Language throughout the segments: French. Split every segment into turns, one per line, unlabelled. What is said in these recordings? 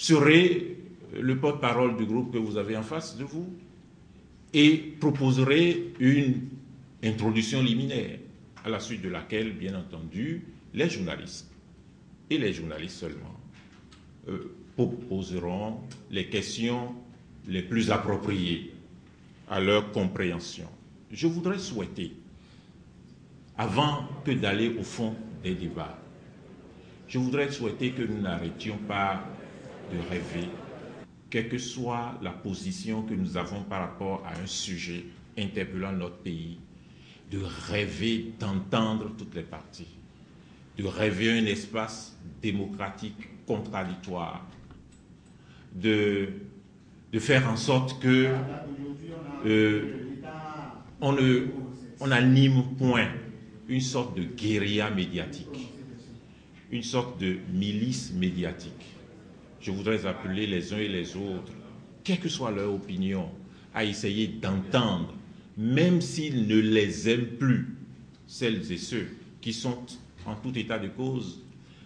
serai le porte-parole du groupe que vous avez en face de vous et proposerai une introduction liminaire, à la suite de laquelle, bien entendu, les journalistes, et les journalistes seulement, proposeront les questions les plus appropriées à leur compréhension. Je voudrais souhaiter, avant que d'aller au fond des débats, je voudrais souhaiter que nous n'arrêtions pas de rêver, quelle que soit la position que nous avons par rapport à un sujet interpellant notre pays, de rêver d'entendre toutes les parties, de rêver un espace démocratique contradictoire, de faire en sorte que on n'anime point une sorte de guérilla médiatique, une sorte de milice médiatique. Je voudrais appeler les uns et les autres, quelle que soit leur opinion, à essayer d'entendre, même s'ils ne les aiment plus, celles et ceux qui sont en tout état de cause,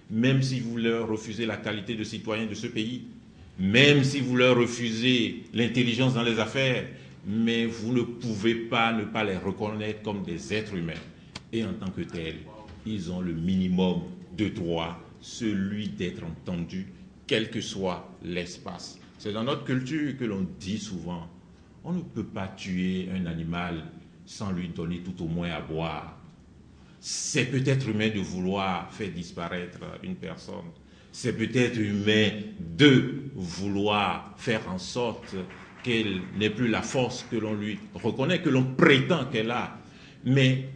même si vous leur refusez la qualité de citoyen de ce pays, même si vous leur refusez l'intelligence dans les affaires, mais vous ne pouvez pas ne pas les reconnaître comme des êtres humains. Et en tant que tels, ils ont le minimum de droit, celui d'être entendus, quel que soit l'espace. C'est dans notre culture que l'on dit souvent, on ne peut pas tuer un animal sans lui donner tout au moins à boire. C'est peut-être humain de vouloir faire disparaître une personne. C'est peut-être humain de vouloir faire en sorte qu'elle n'ait plus la force que l'on lui reconnaît, que l'on prétend qu'elle a. Mais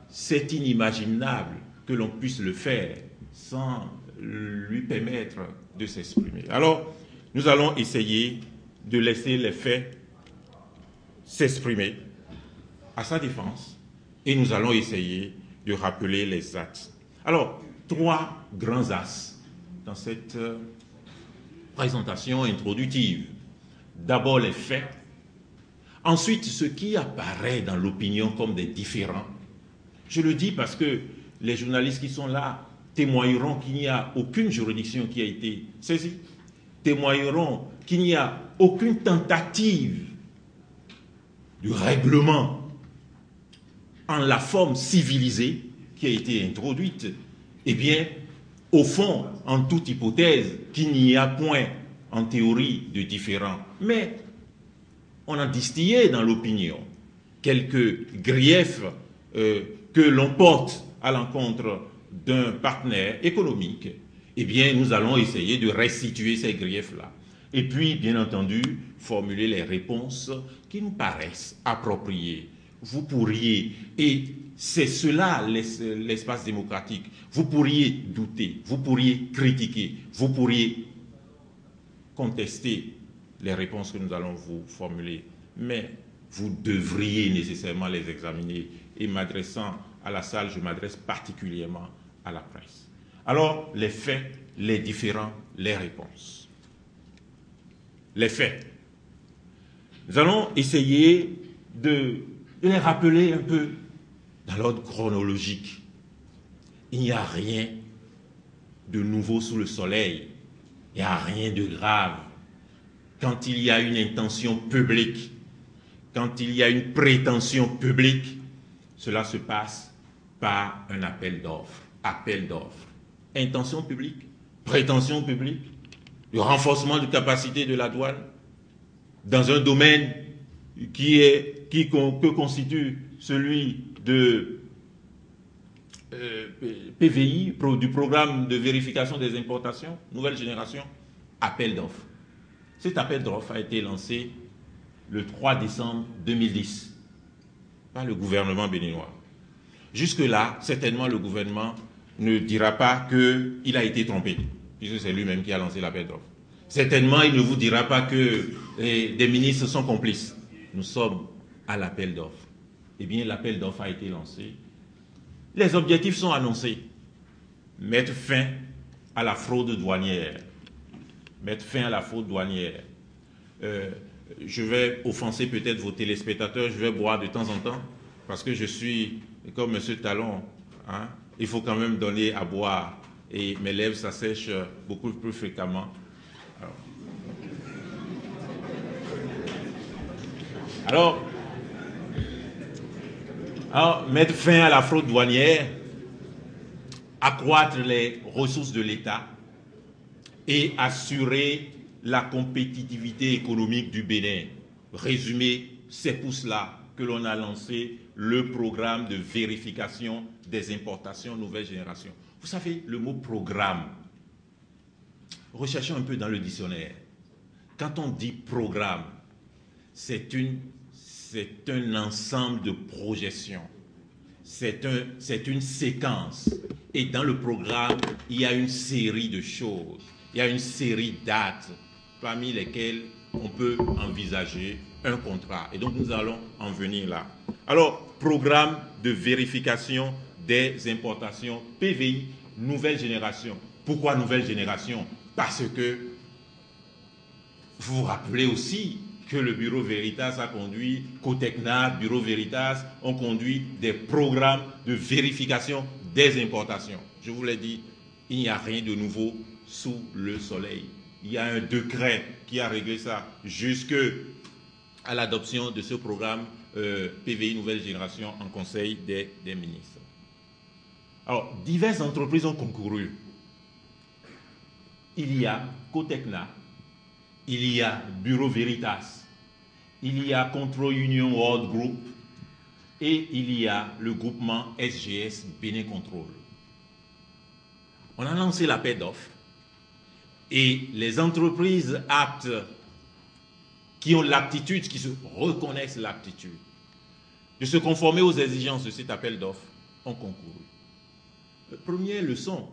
c'est inimaginable que l'on puisse le faire sans lui permettre de s'exprimer. Alors, nous allons essayer de laisser les faits s'exprimer à sa défense et nous allons essayer de rappeler les actes. Alors, trois grands axes dans cette présentation introductive. D'abord les faits, ensuite ce qui apparaît dans l'opinion comme des différends. Je le dis parce que les journalistes qui sont là témoigneront qu'il n'y a aucune juridiction qui a été saisie, témoigneront qu'il n'y a aucune tentative de règlement en la forme civilisée qui a été introduite. Eh bien, au fond, en toute hypothèse, qu'il n'y a point en théorie de différents, mais on a distillé dans l'opinion quelques griefs que l'on porte à l'encontre d'un partenaire économique. Eh bien, nous allons essayer de restituer ces griefs-là. Et puis, bien entendu, formuler les réponses qui nous paraissent appropriées. Vous pourriez, et c'est cela l'espace démocratique, vous pourriez douter, vous pourriez critiquer, vous pourriez contester les réponses que nous allons vous formuler, mais vous devriez nécessairement les examiner. Et m'adressant à la salle, je m'adresse particulièrement à la presse. Alors, les faits, les différends, les réponses. Les faits. Nous allons essayer de les rappeler un peu dans l'ordre chronologique. Il n'y a rien de nouveau sous le soleil. Il n'y a rien de grave. Quand il y a une intention publique, quand il y a une prétention publique, cela se passe par un appel d'offres. Appel d'offres. Intention publique, prétention publique, le renforcement de capacité de la douane dans un domaine que constitue celui de PVI, du programme de vérification des importations, nouvelle génération, appel d'offres. Cet appel d'offres a été lancé le 3 décembre 2010 par le gouvernement béninois. Jusque-là, certainement le gouvernement ne dira pas qu'il a été trompé, puisque c'est lui-même qui a lancé l'appel d'offres. Certainement, il ne vous dira pas que des ministres sont complices. Nous sommes à l'appel d'offres. Eh bien, l'appel d'offres a été lancé. Les objectifs sont annoncés. Mettre fin à la fraude douanière. Mettre fin à la fraude douanière. Je vais offenser peut-être vos téléspectateurs, je vais boire de temps en temps, parce que je suis comme M. Talon. Hein, il faut quand même donner à boire. Et mes lèvres s'assèchent beaucoup plus fréquemment. Alors, Alors, mettre fin à la fraude douanière, accroître les ressources de l'État et assurer la compétitivité économique du Bénin. Résumé, c'est pour cela que l'on a lancé le programme de vérification des importations nouvelle génération. Vous savez, le mot programme, recherchons un peu dans le dictionnaire. Quand on dit programme, c'est un ensemble de projections. C'est une séquence. Et dans le programme, il y a une série de choses. Il y a une série d'actes parmi lesquels on peut envisager un contrat. Et donc, nous allons en venir là. Alors, programme de vérification des importations, PVI, nouvelle génération. Pourquoi nouvelle génération? Parce que vous vous rappelez aussi que le Bureau Veritas a conduit, Cotecna, Bureau Veritas ont conduit des programmes de vérification des importations. Je vous l'ai dit, il n'y a rien de nouveau sous le soleil. Il y a un décret qui a réglé ça jusque à l'adoption de ce programme PVI Nouvelle Génération en Conseil des ministres. Alors, diverses entreprises ont concouru. Il y a Cotecna, il y a Bureau Veritas, il y a Control Union World Group et il y a le groupement SGS Bénin Control. On a lancé l'appel d'offres et les entreprises aptes qui ont l'aptitude, qui se reconnaissent l'aptitude de se conformer aux exigences de cet appel d'offres ont concouru. Première leçon,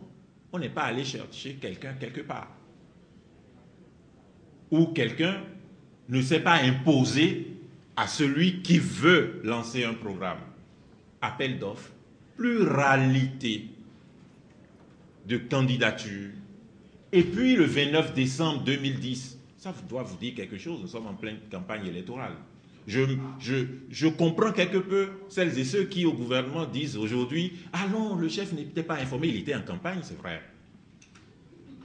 on n'est pas allé chercher quelqu'un quelque part. Ou quelqu'un ne s'est pas imposé à celui qui veut lancer un programme. Appel d'offres, pluralité de candidatures. Et puis le 29 décembre 2010, ça doit vous dire quelque chose, nous sommes en pleine campagne électorale. Je comprends quelque peu celles et ceux qui au gouvernement disent aujourd'hui « Ah non, le chef n'était pas informé, il était en campagne, c'est vrai. »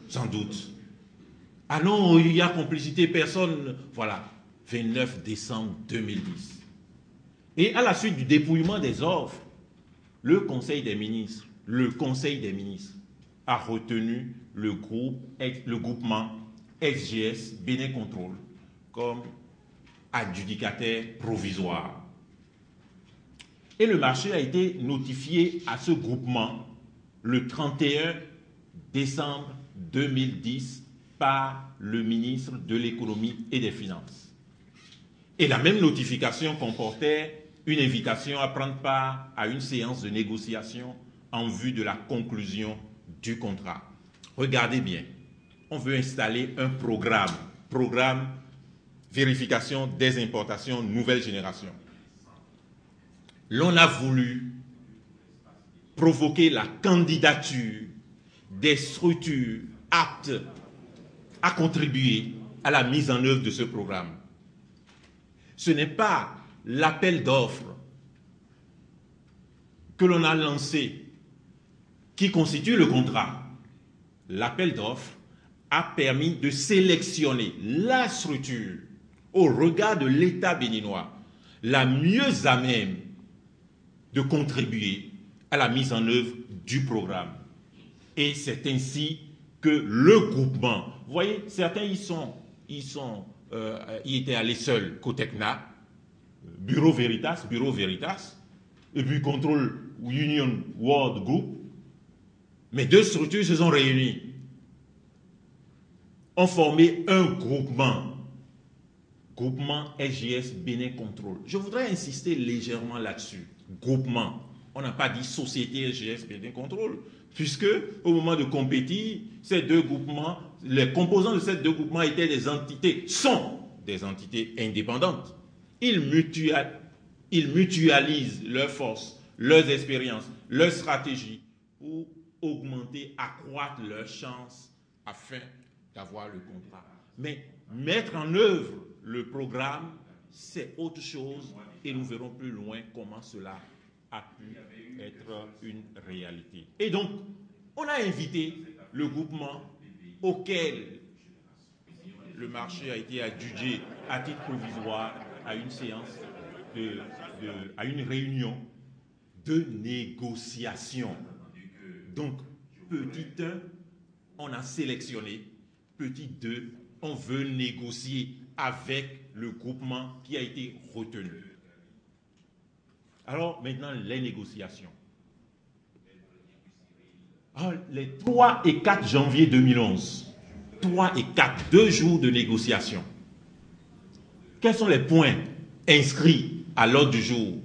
Sans doute. « Ah non, il y a complicité, personne... » Voilà, 29 décembre 2010. Et à la suite du dépouillement des offres, le Conseil des ministres a retenu le groupement SGS Bénin Control comme adjudicataire provisoire. Et le marché a été notifié à ce groupement le 31 décembre 2010 par le ministre de l'Économie et des Finances. Et la même notification comportait une invitation à prendre part à une séance de négociation en vue de la conclusion du contrat. Regardez bien, on veut installer un programme vérification des importations nouvelle génération. L'on a voulu provoquer la candidature des structures aptes à contribuer à la mise en œuvre de ce programme. Ce n'est pas l'appel d'offres que l'on a lancé qui constitue le contrat. L'appel d'offres a permis de sélectionner la structure au regard de l'État béninois la mieux à même de contribuer à la mise en œuvre du programme. Et c'est ainsi que le groupement, vous voyez, certains y étaient allés seuls, Cotecna, Bureau Veritas, et puis Control Union World Group, mais deux structures se sont réunies, ont formé un groupement SGS Bénin Control. Je voudrais insister légèrement là-dessus. Groupement. On n'a pas dit société SGS Bénin Control, puisque au moment de compétir, ces deux groupements, les composants de ces deux groupements sont des entités indépendantes. Ils mutualisent leurs forces, leurs expériences, leurs stratégies pour augmenter, accroître leurs chances afin d'avoir le contrat. Mais mettre en œuvre le programme, c'est autre chose et nous verrons plus loin comment cela a pu être une réalité. Et donc, on a invité le groupement auquel le marché a été adjugé à titre provisoire à une séance, à une réunion de négociation. Donc, petit 1, on a sélectionné. Petit 2, on veut négocier avec le groupement qui a été retenu. Alors, maintenant, les négociations. Alors, les 3 et 4 janvier 2011, 3 et 4, 2 jours de négociation. Quels sont les points inscrits à l'ordre du jour?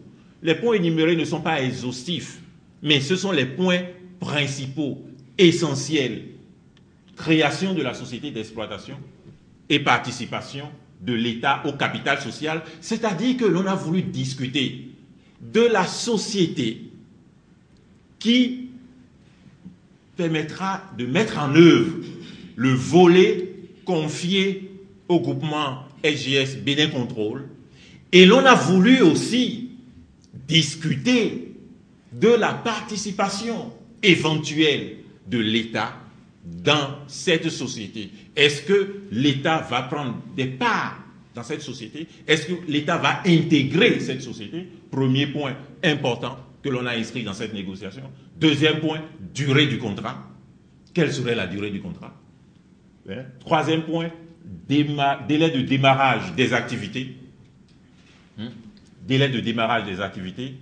Les points énumérés ne sont pas exhaustifs, mais ce sont les points principaux, essentiels. Création de la société d'exploitation et participation de l'État au capital social, c'est-à-dire que l'on a voulu discuter de la société qui permettra de mettre en œuvre le volet confié au groupement SGS Bénin Contrôle, et l'on a voulu aussi discuter de la participation éventuelle de l'État dans cette société. Est-ce que l'État va prendre des parts dans cette société? Est-ce que l'État va intégrer cette société? Premier point important que l'on a inscrit dans cette négociation. Deuxième point, durée du contrat. Quelle serait la durée du contrat? Troisième point, délai de démarrage des activités. Délai de démarrage des activités.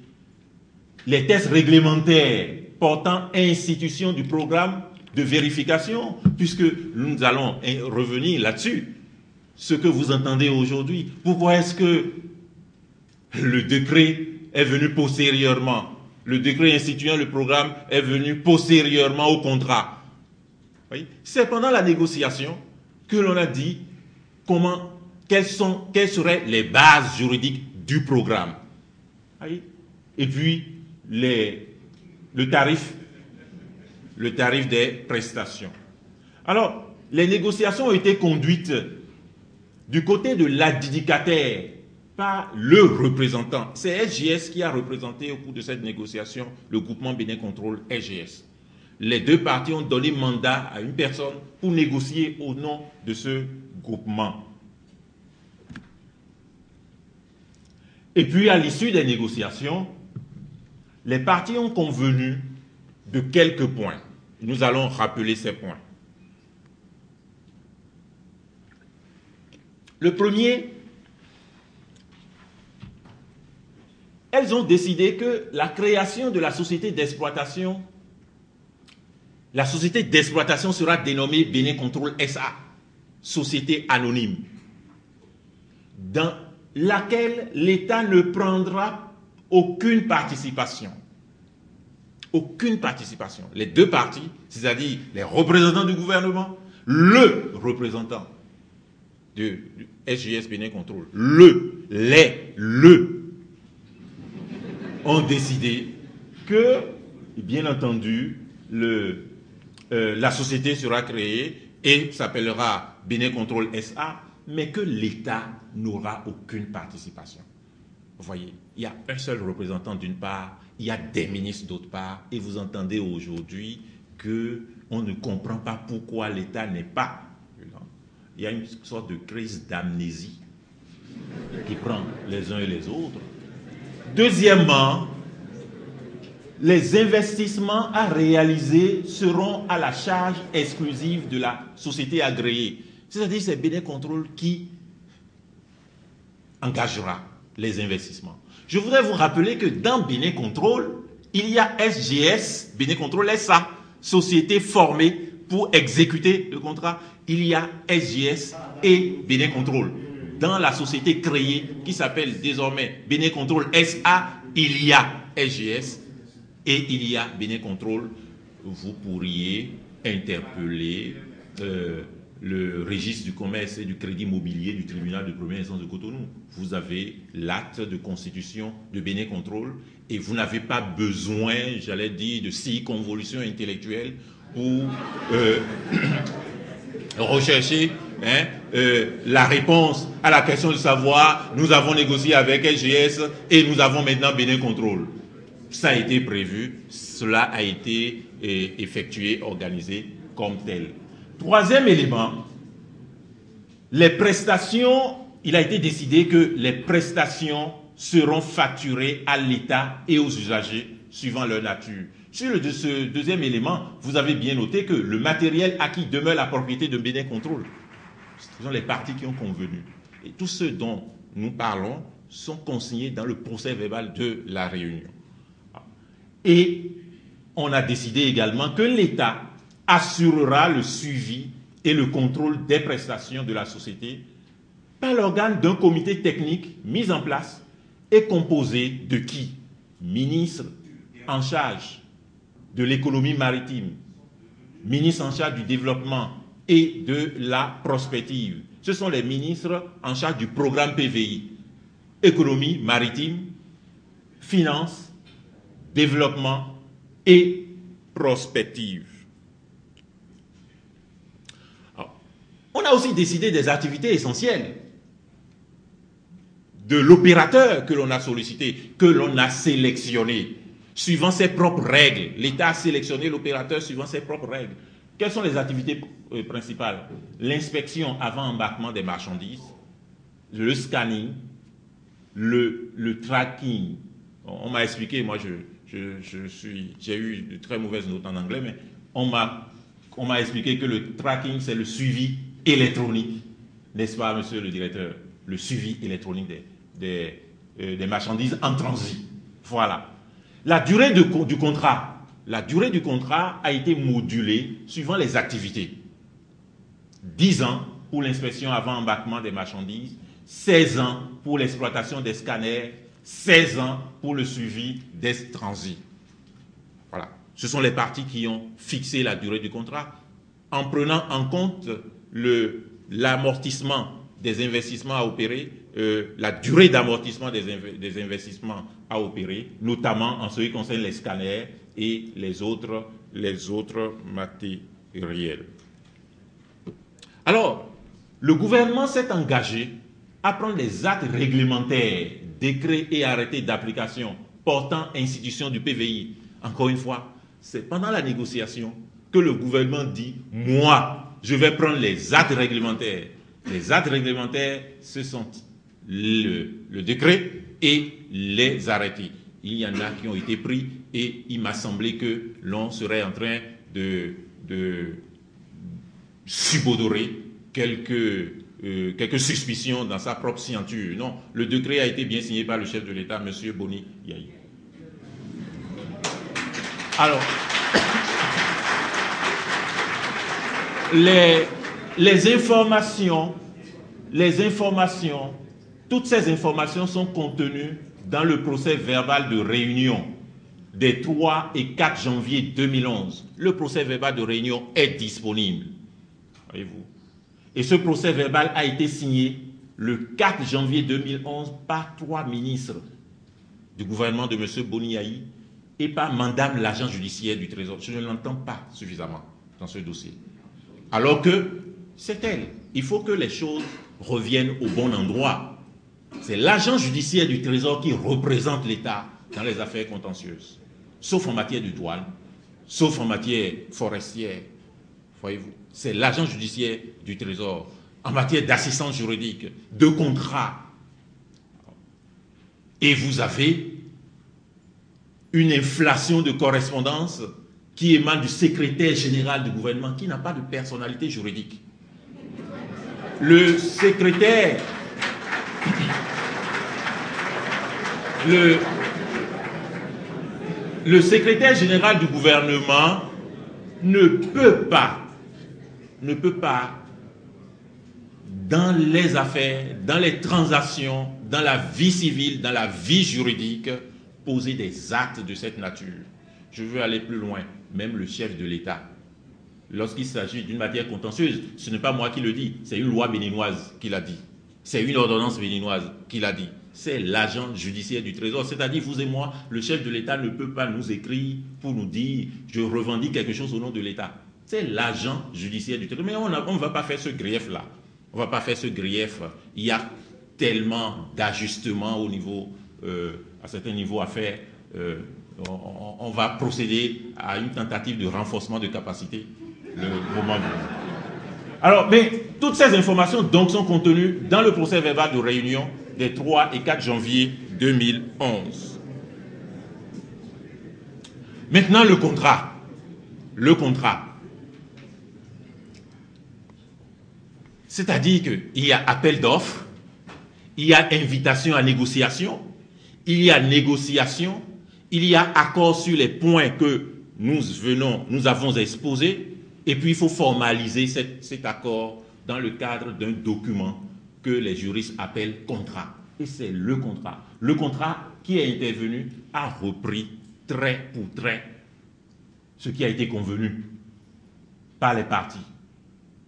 Les tests réglementaires portant institution du programme de vérification, puisque nous allons revenir là-dessus. Ce que vous entendez aujourd'hui, pourquoi est-ce que le décret est venu postérieurement? Le décret instituant le programme est venu postérieurement au contrat. C'est pendant la négociation que l'on a dit quelles seraient les bases juridiques du programme. Et puis, le tarif des prestations. Alors, les négociations ont été conduites du côté de l'adjudicataire par le représentant. C'est SGS qui a représenté au cours de cette négociation le groupement Bénin Contrôle SGS. Les deux parties ont donné mandat à une personne pour négocier au nom de ce groupement. Et puis, à l'issue des négociations, les parties ont convenu de quelques points. Nous allons rappeler ces points. Le premier, elles ont décidé que la création de la société d'exploitation sera dénommée Bénin Contrôle SA, société anonyme, dans laquelle l'État ne prendra aucune participation. Aucune participation. Les deux parties, c'est-à-dire les représentants du gouvernement, le représentant de SGS Bénin Contrôle, ont décidé que, bien entendu, la société sera créée et s'appellera Bénin Contrôle SA, mais que l'État n'aura aucune participation. Vous voyez, il y a un seul représentant d'une part, il y a des ministres d'autre part, et vous entendez aujourd'hui qu'on ne comprend pas pourquoi l'État n'est pas. Il y a une sorte de crise d'amnésie qui prend les uns et les autres. Deuxièmement, les investissements à réaliser seront à la charge exclusive de la société agréée. C'est-à-dire c'est Bénin Contrôle qui engagera les investissements. Je voudrais vous rappeler que dans Bénin Contrôle, il y a SGS, Bénin Contrôle SA, société formée pour exécuter le contrat. Il y a SGS et Bénin Contrôle. Dans la société créée qui s'appelle désormais Bénin Contrôle SA, il y a SGS et il y a Bénin Contrôle. Vous pourriez interpeller le registre du commerce et du crédit immobilier du tribunal de première instance de Cotonou. Vous avez l'acte de constitution de Bénin Contrôle et vous n'avez pas besoin, j'allais dire, de circonvolution intellectuelle pour rechercher la réponse à la question de savoir nous avons négocié avec SGS et nous avons maintenant Bénin Contrôle. Ça a été prévu, cela a été effectué, organisé comme tel. Troisième élément, les prestations il a été décidé que les prestations seront facturées à l'État et aux usagers suivant leur nature. Sur ce deuxième élément, vous avez bien noté que le matériel acquis demeure la propriété de Bénin Contrôle. Ce sont les parties qui ont convenu. Et tous ceux dont nous parlons sont consignés dans le procès verbal de la réunion. Et on a décidé également que l'État assurera le suivi et le contrôle des prestations de la société par l'organe d'un comité technique mis en place et composé de qui? Ministre en charge de l'économie maritime, ministre en charge du développement et de la prospective. Ce sont les ministres en charge du programme PVI, économie maritime, finance, développement et prospective. Alors, on a aussi décidé des activités essentielles de l'opérateur que l'on a sollicité, que l'on a sélectionné, suivant ses propres règles. L'État a sélectionné l'opérateur suivant ses propres règles. Quelles sont les activités principales? L'inspection avant embarquement des marchandises, le scanning, le tracking. On m'a expliqué, moi j'ai eu de très mauvaises notes en anglais, mais on m'a expliqué que le tracking, c'est le suivi électronique, n'est-ce pas, monsieur le directeur? Le suivi électronique des marchandises en transit. Voilà. La durée du contrat. La durée du contrat a été modulée suivant les activités. 10 ans pour l'inspection avant embarquement des marchandises, 16 ans pour l'exploitation des scanners, 16 ans pour le suivi des transits. Voilà. Ce sont les parties qui ont fixé la durée du contrat en prenant en compte l'amortissement des investissements à opérer, la durée d'amortissement des investissements à opérer, notamment en ce qui concerne les scanners et les autres matériels. Alors, le gouvernement s'est engagé à prendre les actes réglementaires, décrets et arrêtés d'application portant institution du PVI. Encore une fois, c'est pendant la négociation que le gouvernement dit « Moi, je vais prendre les actes réglementaires ». Les actes réglementaires, ce sont le décret et les arrêtés. Il y en a qui ont été pris et il m'a semblé que l'on serait en train de subodorer quelques suspicions dans sa propre signature. Non, le décret a été bien signé par le chef de l'État, M. Boni Yayi. Alors, les informations, toutes ces informations sont contenues dans le procès verbal de réunion des 3 et 4 janvier 2011. Le procès verbal de réunion est disponible. Voyez-vous. Et ce procès verbal a été signé le 4 janvier 2011 par 3 ministres du gouvernement de M. Boni Yayi et par Madame l'agent judiciaire du Trésor. Je ne l'entends pas suffisamment dans ce dossier. Alors que c'est elle. Il faut que les choses reviennent au bon endroit. C'est l'agent judiciaire du Trésor qui représente l'État dans les affaires contentieuses, sauf en matière de douane, sauf en matière forestière. Voyez-vous, c'est l'agent judiciaire du Trésor en matière d'assistance juridique, de contrat. Et vous avez une inflation de correspondance qui émane du secrétaire général du gouvernement qui n'a pas de personnalité juridique. Le secrétaire général du gouvernement ne peut pas, dans les affaires, dans les transactions, dans la vie civile, dans la vie juridique, poser des actes de cette nature. Je veux aller plus loin, même le chef de l'État. Lorsqu'il s'agit d'une matière contentieuse, ce n'est pas moi qui le dis, c'est une loi béninoise qui l'a dit. C'est une ordonnance béninoise qui l'a dit. C'est l'agent judiciaire du Trésor. C'est-à-dire, vous et moi, le chef de l'État ne peut pas nous écrire pour nous dire « je revendique quelque chose au nom de l'État ». C'est l'agent judiciaire du Trésor. Mais on ne va pas faire ce grief-là. On ne va pas faire ce grief. Il y a tellement d'ajustements au niveau, à certains niveaux à faire. On va procéder à une tentative de renforcement de capacité le moment venu. Alors, mais toutes ces informations donc sont contenues dans le procès verbal de réunion des 3 et 4 janvier 2011. Maintenant, le contrat. Le contrat. C'est-à-dire qu'il y a appel d'offres, il y a invitation à négociation, il y a négociation, il y a accord sur les points que nous avons exposés, et puis il faut formaliser cet accord dans le cadre d'un document que les juristes appellent contrat. Et c'est le contrat. Le contrat qui est intervenu a repris trait pour trait ce qui a été convenu par les parties.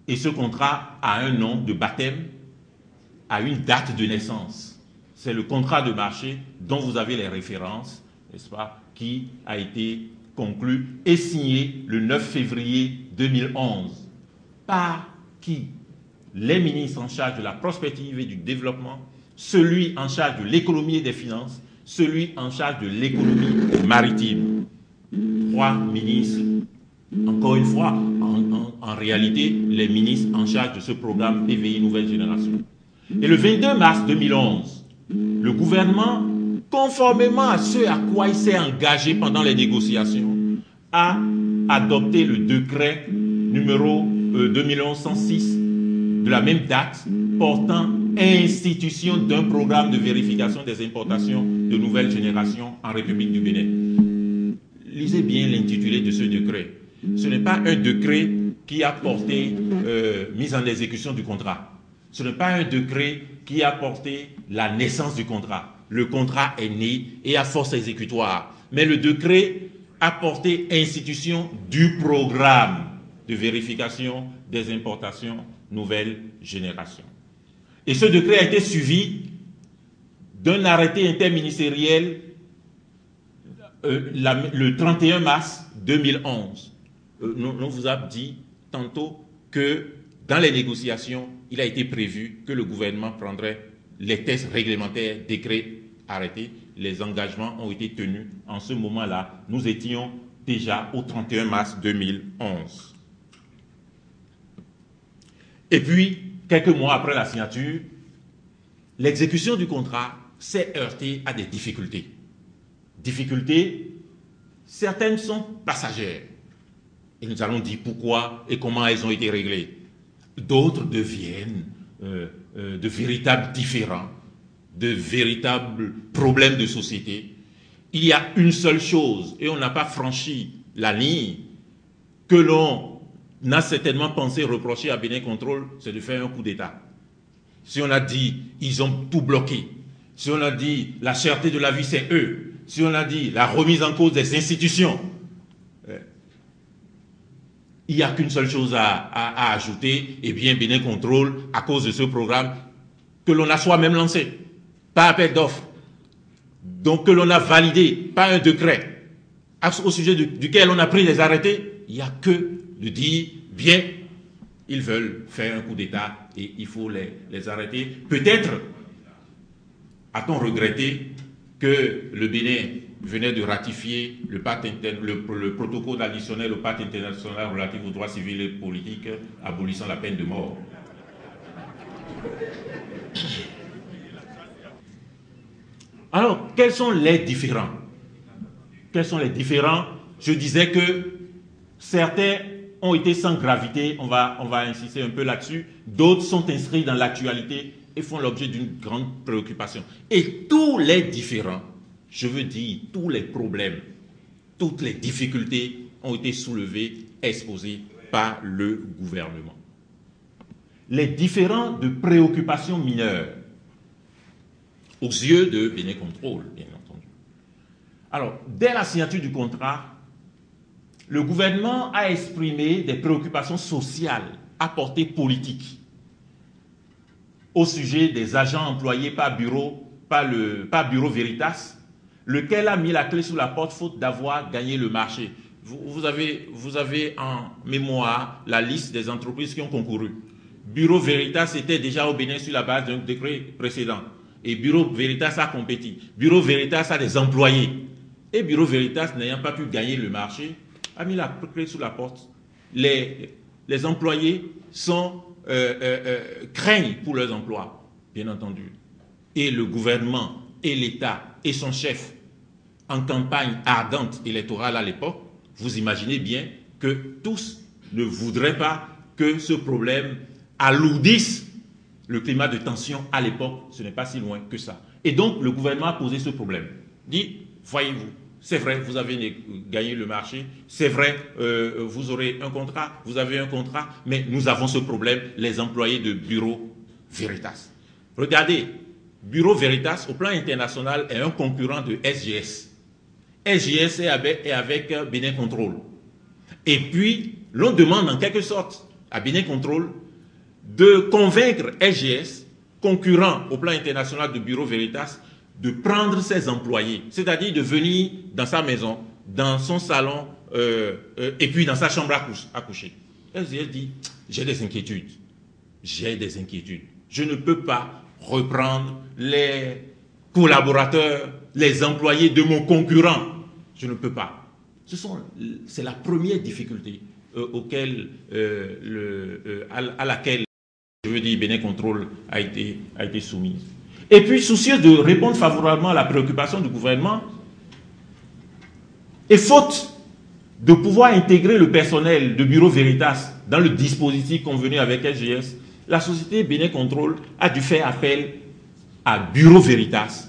Et ce contrat a un nom de baptême, a une date de naissance. C'est le contrat de marché dont vous avez les références, n'est-ce pas, qui a été conclu et signé le 9 février 2011. Par qui? Les ministres en charge de la prospective et du développement, celui en charge de l'économie et des finances, celui en charge de l'économie maritime. 3 ministres, encore une fois, en réalité, les ministres en charge de ce programme PVI Nouvelle Génération. Et le 22 mars 2011, le gouvernement, conformément à ce à quoi il s'est engagé pendant les négociations, a adopté le décret numéro 2011-106 de la même date portant institution d'un programme de vérification des importations de nouvelle génération en République du Bénin. Lisez bien l'intitulé de ce décret. Ce n'est pas un décret qui a porté mise en exécution du contrat. Ce n'est pas un décret qui a porté la naissance du contrat. Le contrat est né et a force exécutoire. Mais le décret a porté institution du programme de vérification des importations nouvelle génération. Et ce décret a été suivi d'un arrêté interministériel le 31 mars 2011. On vous a dit tantôt que dans les négociations, il a été prévu que le gouvernement prendrait les tests réglementaires, décrets, arrêtés. Les engagements ont été tenus. En ce moment-là, nous étions déjà au 31 mars 2011. Et puis, quelques mois après la signature, l'exécution du contrat s'est heurtée à des difficultés. Difficultés, certaines sont passagères. Et nous allons dire pourquoi et comment elles ont été réglées. D'autres deviennent de véritables différends, de véritables problèmes de société. Il y a une seule chose, et on n'a pas franchi la ligne, que l'on a certainement pensé reprocher à Bénin Contrôle, c'est de faire un coup d'État. Si on a dit, ils ont tout bloqué. Si on a dit, la cherté de la vie, c'est eux. Si on a dit, la remise en cause des institutions. Il n'y a qu'une seule chose à ajouter, eh bien, Bénin Contrôle, à cause de ce programme, que l'on a soi-même lancé, pas appel d'offres, donc que l'on a validé, pas un décret, au sujet duquel on a pris les arrêtés, il n'y a que de dire, bien, ils veulent faire un coup d'État et il faut les arrêter. Peut-être a-t-on regretté que le Bénin venait de ratifier le protocole additionnel au pacte international relatif aux droits civils et politiques abolissant la peine de mort. Alors, quels sont les différends? Quels sont les différends? Je disais que certains ont été sans gravité, on va insister un peu là-dessus, d'autres sont inscrits dans l'actualité et font l'objet d'une grande préoccupation. Et tous les différends, je veux dire, tous les problèmes, toutes les difficultés ont été soulevés, exposés par le gouvernement. Les différends de préoccupations mineures, aux yeux de Bénin Contrôle, bien entendu. Alors, dès la signature du contrat, le gouvernement a exprimé des préoccupations sociales à portée politique au sujet des agents employés par Bureau Veritas, lequel a mis la clé sous la porte faute d'avoir gagné le marché. Vous avez en mémoire la liste des entreprises qui ont concouru. Bureau Veritas était déjà au Bénin sur la base d'un décret précédent. Et Bureau Veritas a compéti. Bureau Veritas a des employés. Et Bureau Veritas, n'ayant pas pu gagner le marché, a mis la clé sous la porte. Les les employés craignent pour leurs emplois, bien entendu. Et le gouvernement, et l'État, et son chef, en campagne ardente électorale à l'époque, vous imaginez bien que tous ne voudraient pas que ce problème alourdisse le climat de tension à l'époque. Ce n'est pas si loin que ça. Et donc, le gouvernement a posé ce problème. Dit, voyez-vous, c'est vrai, vous avez gagné le marché, c'est vrai, vous aurez un contrat, vous avez un contrat, mais nous avons ce problème, les employés de Bureau Veritas. Regardez, Bureau Veritas, au plan international, est un concurrent de SGS. SGS est avec Bénin Control. Et puis, l'on demande en quelque sorte à Bénin Control de convaincre SGS, concurrent au plan international de Bureau Veritas, de prendre ses employés, c'est-à-dire de venir dans sa maison, dans son salon, et puis dans sa chambre à coucher. SGS dit, j'ai des inquiétudes. Je ne peux pas reprendre les collaborateurs, les employés de mon concurrent. Je ne peux pas. C'est la première difficulté à laquelle, je veux dire, Bénin Control a été soumise. Et puis, soucieux de répondre favorablement à la préoccupation du gouvernement, et faute de pouvoir intégrer le personnel de Bureau Veritas dans le dispositif convenu avec SGS, la société Bénin Control a dû faire appel à Bureau Veritas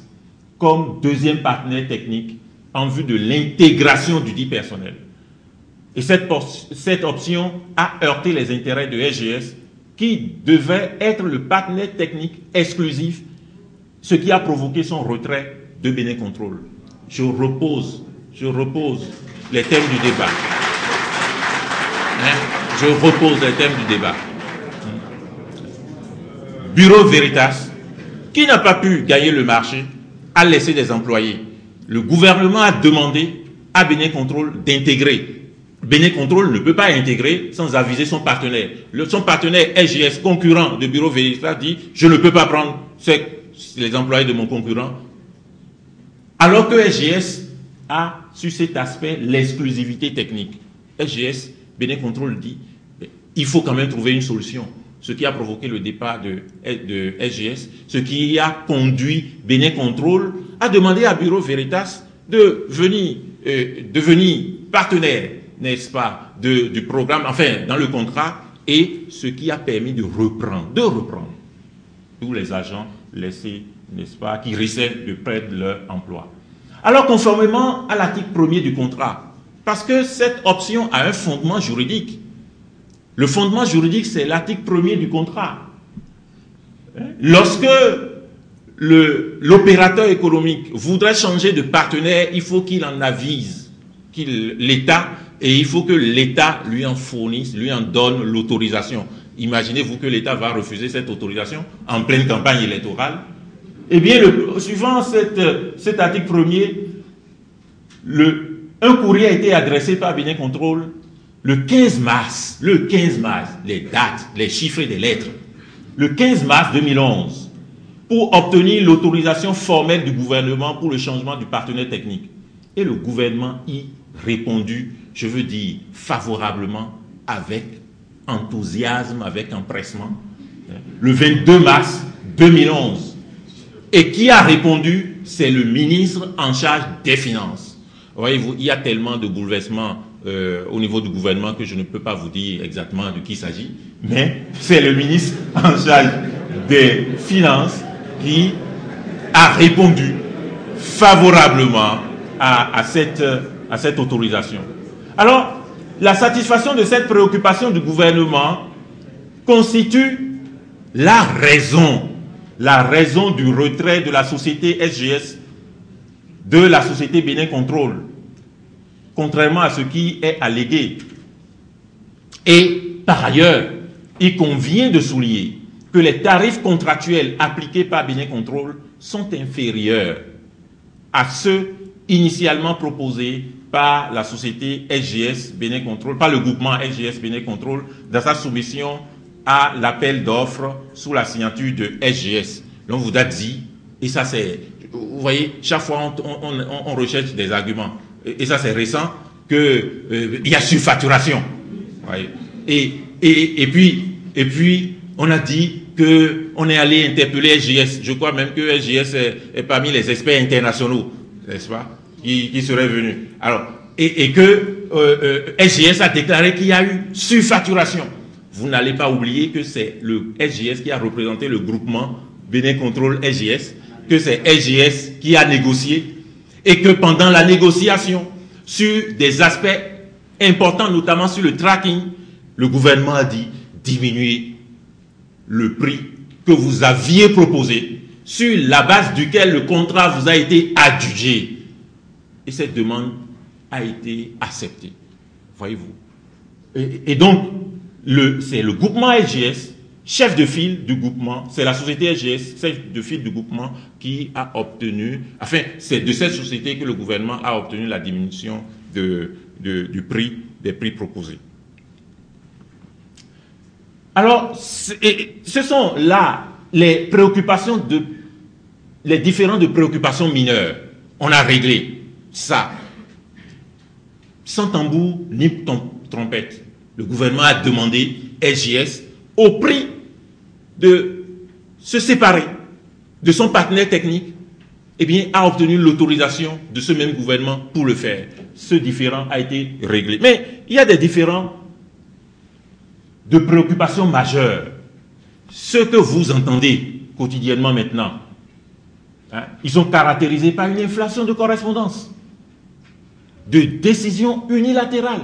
comme deuxième partenaire technique en vue de l'intégration du dit personnel. Et cette option a heurté les intérêts de SGS qui devait être le partenaire technique exclusif, ce qui a provoqué son retrait de Bénin Control. Je repose les thèmes du débat. Je repose les thèmes du débat. Bureau Veritas, qui n'a pas pu gagner le marché, a laissé des employés. Le gouvernement a demandé à Bénin Control d'intégrer. Bénin Control ne peut pas intégrer sans aviser son partenaire. Son partenaire SGS, concurrent de Bureau Veritas, dit « Je ne peux pas prendre les employés de mon concurrent ». Alors que SGS a, sur cet aspect, l'exclusivité technique. SGS, Bénin Control dit « Il faut quand même trouver une solution ». Ce qui a provoqué le départ de SGS, ce qui a conduit Bénin Control à demander à Bureau Veritas de devenir partenaire, n'est-ce pas, du programme, enfin, dans le contrat, et ce qui a permis de reprendre tous les agents laissés, n'est-ce pas, qui risquaient de perdre leur emploi. Alors, conformément à l'article 1er du contrat, parce que cette option a un fondement juridique, le fondement juridique, c'est l'article 1er du contrat. Lorsque l'opérateur économique voudrait changer de partenaire, il faut qu'il en avise l'État, et il faut que l'État lui en fournisse, lui en donne l'autorisation. Imaginez-vous que l'État va refuser cette autorisation en pleine campagne électorale. Eh bien, suivant cet article 1er, un courrier a été adressé par Bénin Control le 15 mars, les dates, les chiffres et des lettres, le 15 mars 2011, pour obtenir l'autorisation formelle du gouvernement pour le changement du partenaire technique. Et le gouvernement y répondu, je veux dire, favorablement, avec enthousiasme, avec empressement, le 22 mars 2011. Et qui a répondu? C'est le ministre en charge des Finances. Voyez-vous, il y a tellement de bouleversements au niveau du gouvernement que je ne peux pas vous dire exactement de qui il s'agit, mais c'est le ministre en charge des Finances qui a répondu favorablement à cette autorisation. Alors, la satisfaction de cette préoccupation du gouvernement constitue la raison du retrait de la société SGS de la société Bénin Control, contrairement à ce qui est allégué. Et par ailleurs, il convient de souligner que les tarifs contractuels appliqués par Bénin Control sont inférieurs à ceux initialement proposés par la société SGS Bénin Control, par le groupement SGS Bénin Control, dans sa soumission à l'appel d'offres sous la signature de SGS. L'on vous a dit, et ça c'est, vous voyez, chaque fois on recherche des arguments. Et ça c'est récent, qu'il y a surfacturation. Et Et puis, on a dit qu'on est allé interpeller SGS. Je crois même que SGS est parmi les experts internationaux, n'est-ce pas, qui seraient venus. Alors, et que SGS a déclaré qu'il y a eu surfacturation. Vous n'allez pas oublier que c'est le SGS qui a représenté le groupement Bénin Contrôle SGS, que c'est SGS qui a négocié, et que pendant la négociation, sur des aspects importants, notamment sur le tracking, le gouvernement a dit diminuer le prix que vous aviez proposé, sur la base duquel le contrat vous a été adjugé. Et cette demande a été acceptée. Voyez-vous. Et donc, c'est le groupement SGS, chef de file du groupement, c'est la société SGS, chef de file du groupement, qui a obtenu, enfin, c'est de cette société que le gouvernement a obtenu la diminution du prix, des prix proposés. Alors, ce sont là les préoccupations les différentes préoccupations mineures. On a réglé ça. Sans tambour ni trompette. Le gouvernement a demandé SGS au prix de se séparer de son partenaire technique, eh bien, a obtenu l'autorisation de ce même gouvernement pour le faire. Ce différend a été réglé. Mais il y a des différends de préoccupations majeures. Ce que vous entendez quotidiennement maintenant, hein, ils sont caractérisés par une inflation de correspondance, de décisions unilatérales,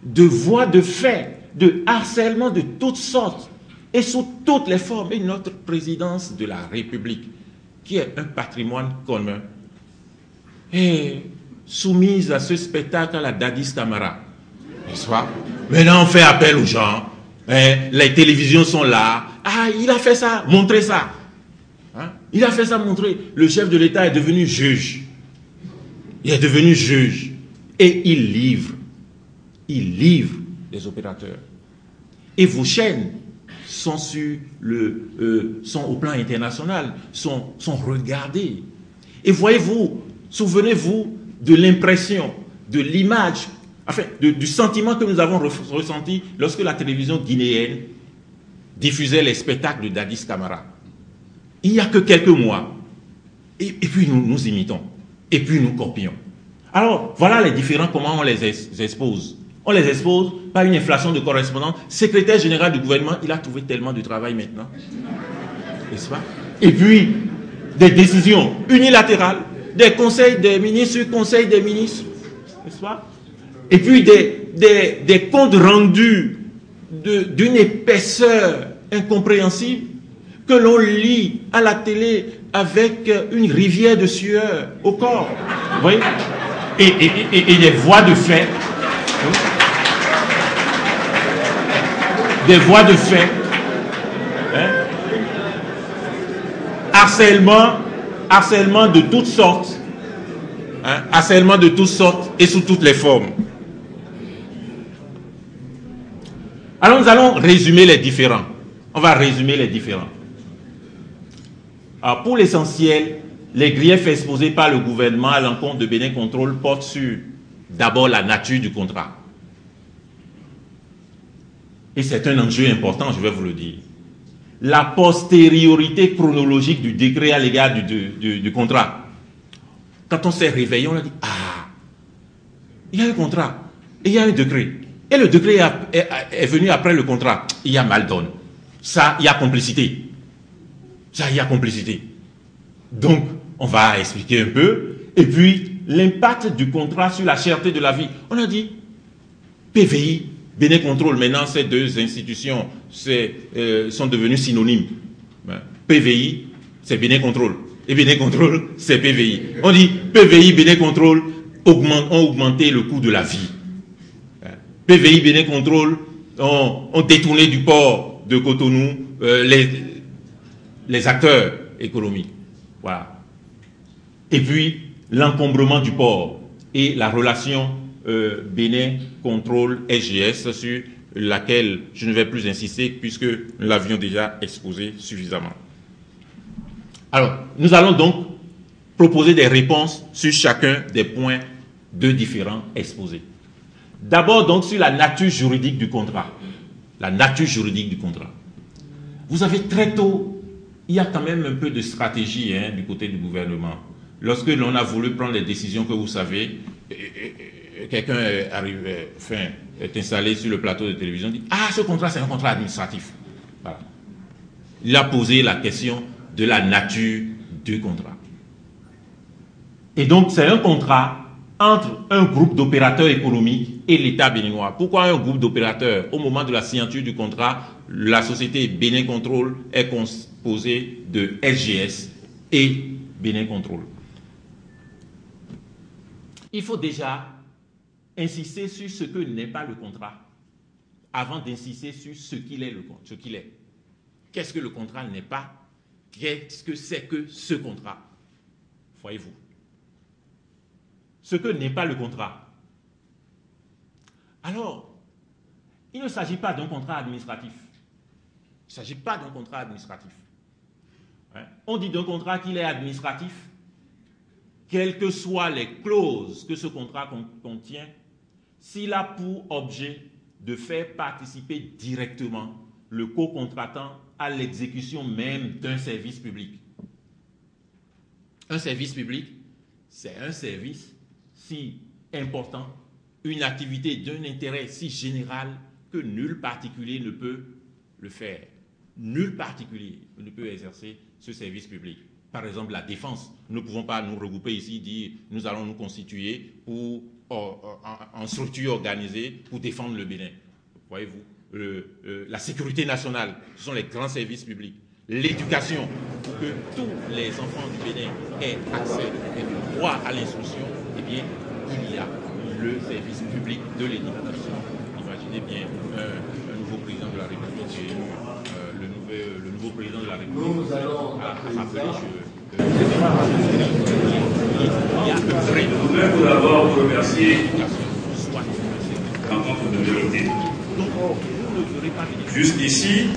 de voies de fait, de harcèlement de toutes sortes et sous toutes les formes. Et notre présidence de la République, qui est un patrimoine commun, est soumise à ce spectacle à la Dadis Camara. N'est-ce pas? Maintenant, on fait appel aux gens. Hein, les télévisions sont là. Ah, il a fait ça, montrez ça. Hein? Il a fait ça, montrez. Le chef de l'État est devenu juge. Il est devenu juge. Et il livre. Il livre les opérateurs. Et vos chaînes sont, sont au plan international, sont regardées. Et voyez-vous, souvenez-vous de l'impression, de l'image, enfin, du sentiment que nous avons ressenti lorsque la télévision guinéenne diffusait les spectacles de Dadis Camara. Il n'y a que quelques mois. Et puis nous imitons. Et puis nous copions. Alors, voilà les différents, comment on les expose. On les expose par une inflation de correspondance. Secrétaire général du gouvernement, il a trouvé tellement de travail maintenant. N'est-ce pas? Et puis, des décisions unilatérales, des conseils des ministres, conseils des ministres. N'est-ce pas? Et puis des comptes rendus d'une épaisseur incompréhensible que l'on lit à la télé avec une rivière de sueur au corps. Vous voyez? Et des voies de fait. Des voies de fait. Hein? Harcèlement de toutes sortes. Hein? Harcèlement de toutes sortes et sous toutes les formes. Alors nous allons résumer les différends. On va résumer les différends. Alors pour l'essentiel, les griefs exposés par le gouvernement à l'encontre de Bénin Contrôle portent sur d'abord la nature du contrat. Et c'est un enjeu important, je vais vous le dire. La postériorité chronologique du décret à l'égard du contrat. Quand on s'est réveillé, on a dit, ah, il y a un contrat et il y a un décret. Et le décret est venu après le contrat. Il y a mal donne. Ça, il y a complicité. Ça, il y a complicité. Donc, on va expliquer un peu. Et puis, l'impact du contrat sur la cherté de la vie. On a dit, PVI, Bénin Contrôle, maintenant, ces deux institutions sont devenues synonymes. PVI, c'est Bénin Contrôle. Et Bénin Contrôle, c'est PVI. On dit, PVI, Bénin Contrôle ont augmenté le coût de la vie. PVI, Bénin Contrôle ont détourné du port de Cotonou les acteurs économiques. Voilà. Et puis, l'encombrement du port et la relation Bénin Contrôle SGS sur laquelle je ne vais plus insister puisque nous l'avions déjà exposé suffisamment. Alors, nous allons donc proposer des réponses sur chacun des points de différents exposés. D'abord donc sur la nature juridique du contrat. la nature juridique du contrat. Vous avez très tôt, il y a quand même un peu de stratégie du côté du gouvernement. Lorsque l'on a voulu prendre les décisions que vous savez, quelqu'un est installé sur le plateau de télévision, dit « Ah, ce contrat, c'est un contrat administratif. » Voilà. Il a posé la question de la nature du contrat. Et donc, c'est un contrat entre un groupe d'opérateurs économiques et l'État béninois. Pourquoi un groupe d'opérateurs? Au moment de la signature du contrat, la société Bénin Control est composée de SGS et Bénin Control. Il faut déjà insister sur ce que n'est pas le contrat avant d'insister sur ce qu'il est. Qu'est-ce que le contrat n'est pas? Qu'est-ce que c'est que ce contrat? Voyez-vous. Ce que n'est pas le contrat. Alors, il ne s'agit pas d'un contrat administratif. Il ne s'agit pas d'un contrat administratif. On dit d'un contrat qu'il est administratif, quelles que soient les clauses que ce contrat contient, s'il a pour objet de faire participer directement le co-contractant à l'exécution même d'un service public. Un service public, c'est un service si important, une activité d'un intérêt si général que nul particulier ne peut le faire. Nul particulier ne peut exercer ce service public. Par exemple, la défense. Nous ne pouvons pas nous regrouper ici, dire nous allons nous constituer pour, en structure organisée pour défendre le Bénin. Voyez-vous, la sécurité nationale, ce sont les grands services publics. L'éducation, pour que tous les enfants du Bénin aient accès et le droit à l'instruction, eh bien, il y a le service public de l'éducation. Imaginez bien un nouveau président de la République et le nouveau président de la République a rappelé il y a un vrai...
Je voudrais tout d'abord vous remercier en tant que de vérité. Jusqu'ici,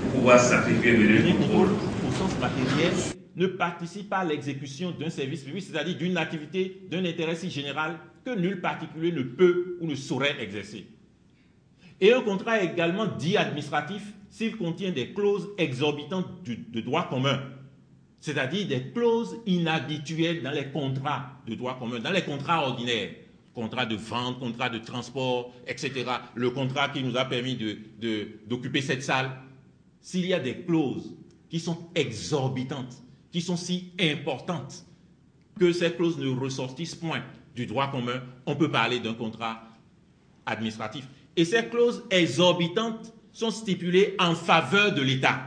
pour pouvoir sacrifier le contrôle
au sens matériel, ne participe pas à l'exécution d'un service public, c'est-à-dire d'une activité, d'un intérêt si général que nul particulier ne peut ou ne saurait exercer. Et un contrat est également dit administratif s'il contient des clauses exorbitantes de droit commun, c'est-à-dire des clauses inhabituelles dans les contrats de droit commun, dans les contrats ordinaires, contrat de vente, contrat de transport, etc. Le contrat qui nous a permis d'occuper cette salle, s'il y a des clauses qui sont exorbitantes, qui sont si importantes que ces clauses ne ressortissent point du droit commun, on peut parler d'un contrat administratif. Et ces clauses exorbitantes sont stipulées en faveur de l'État,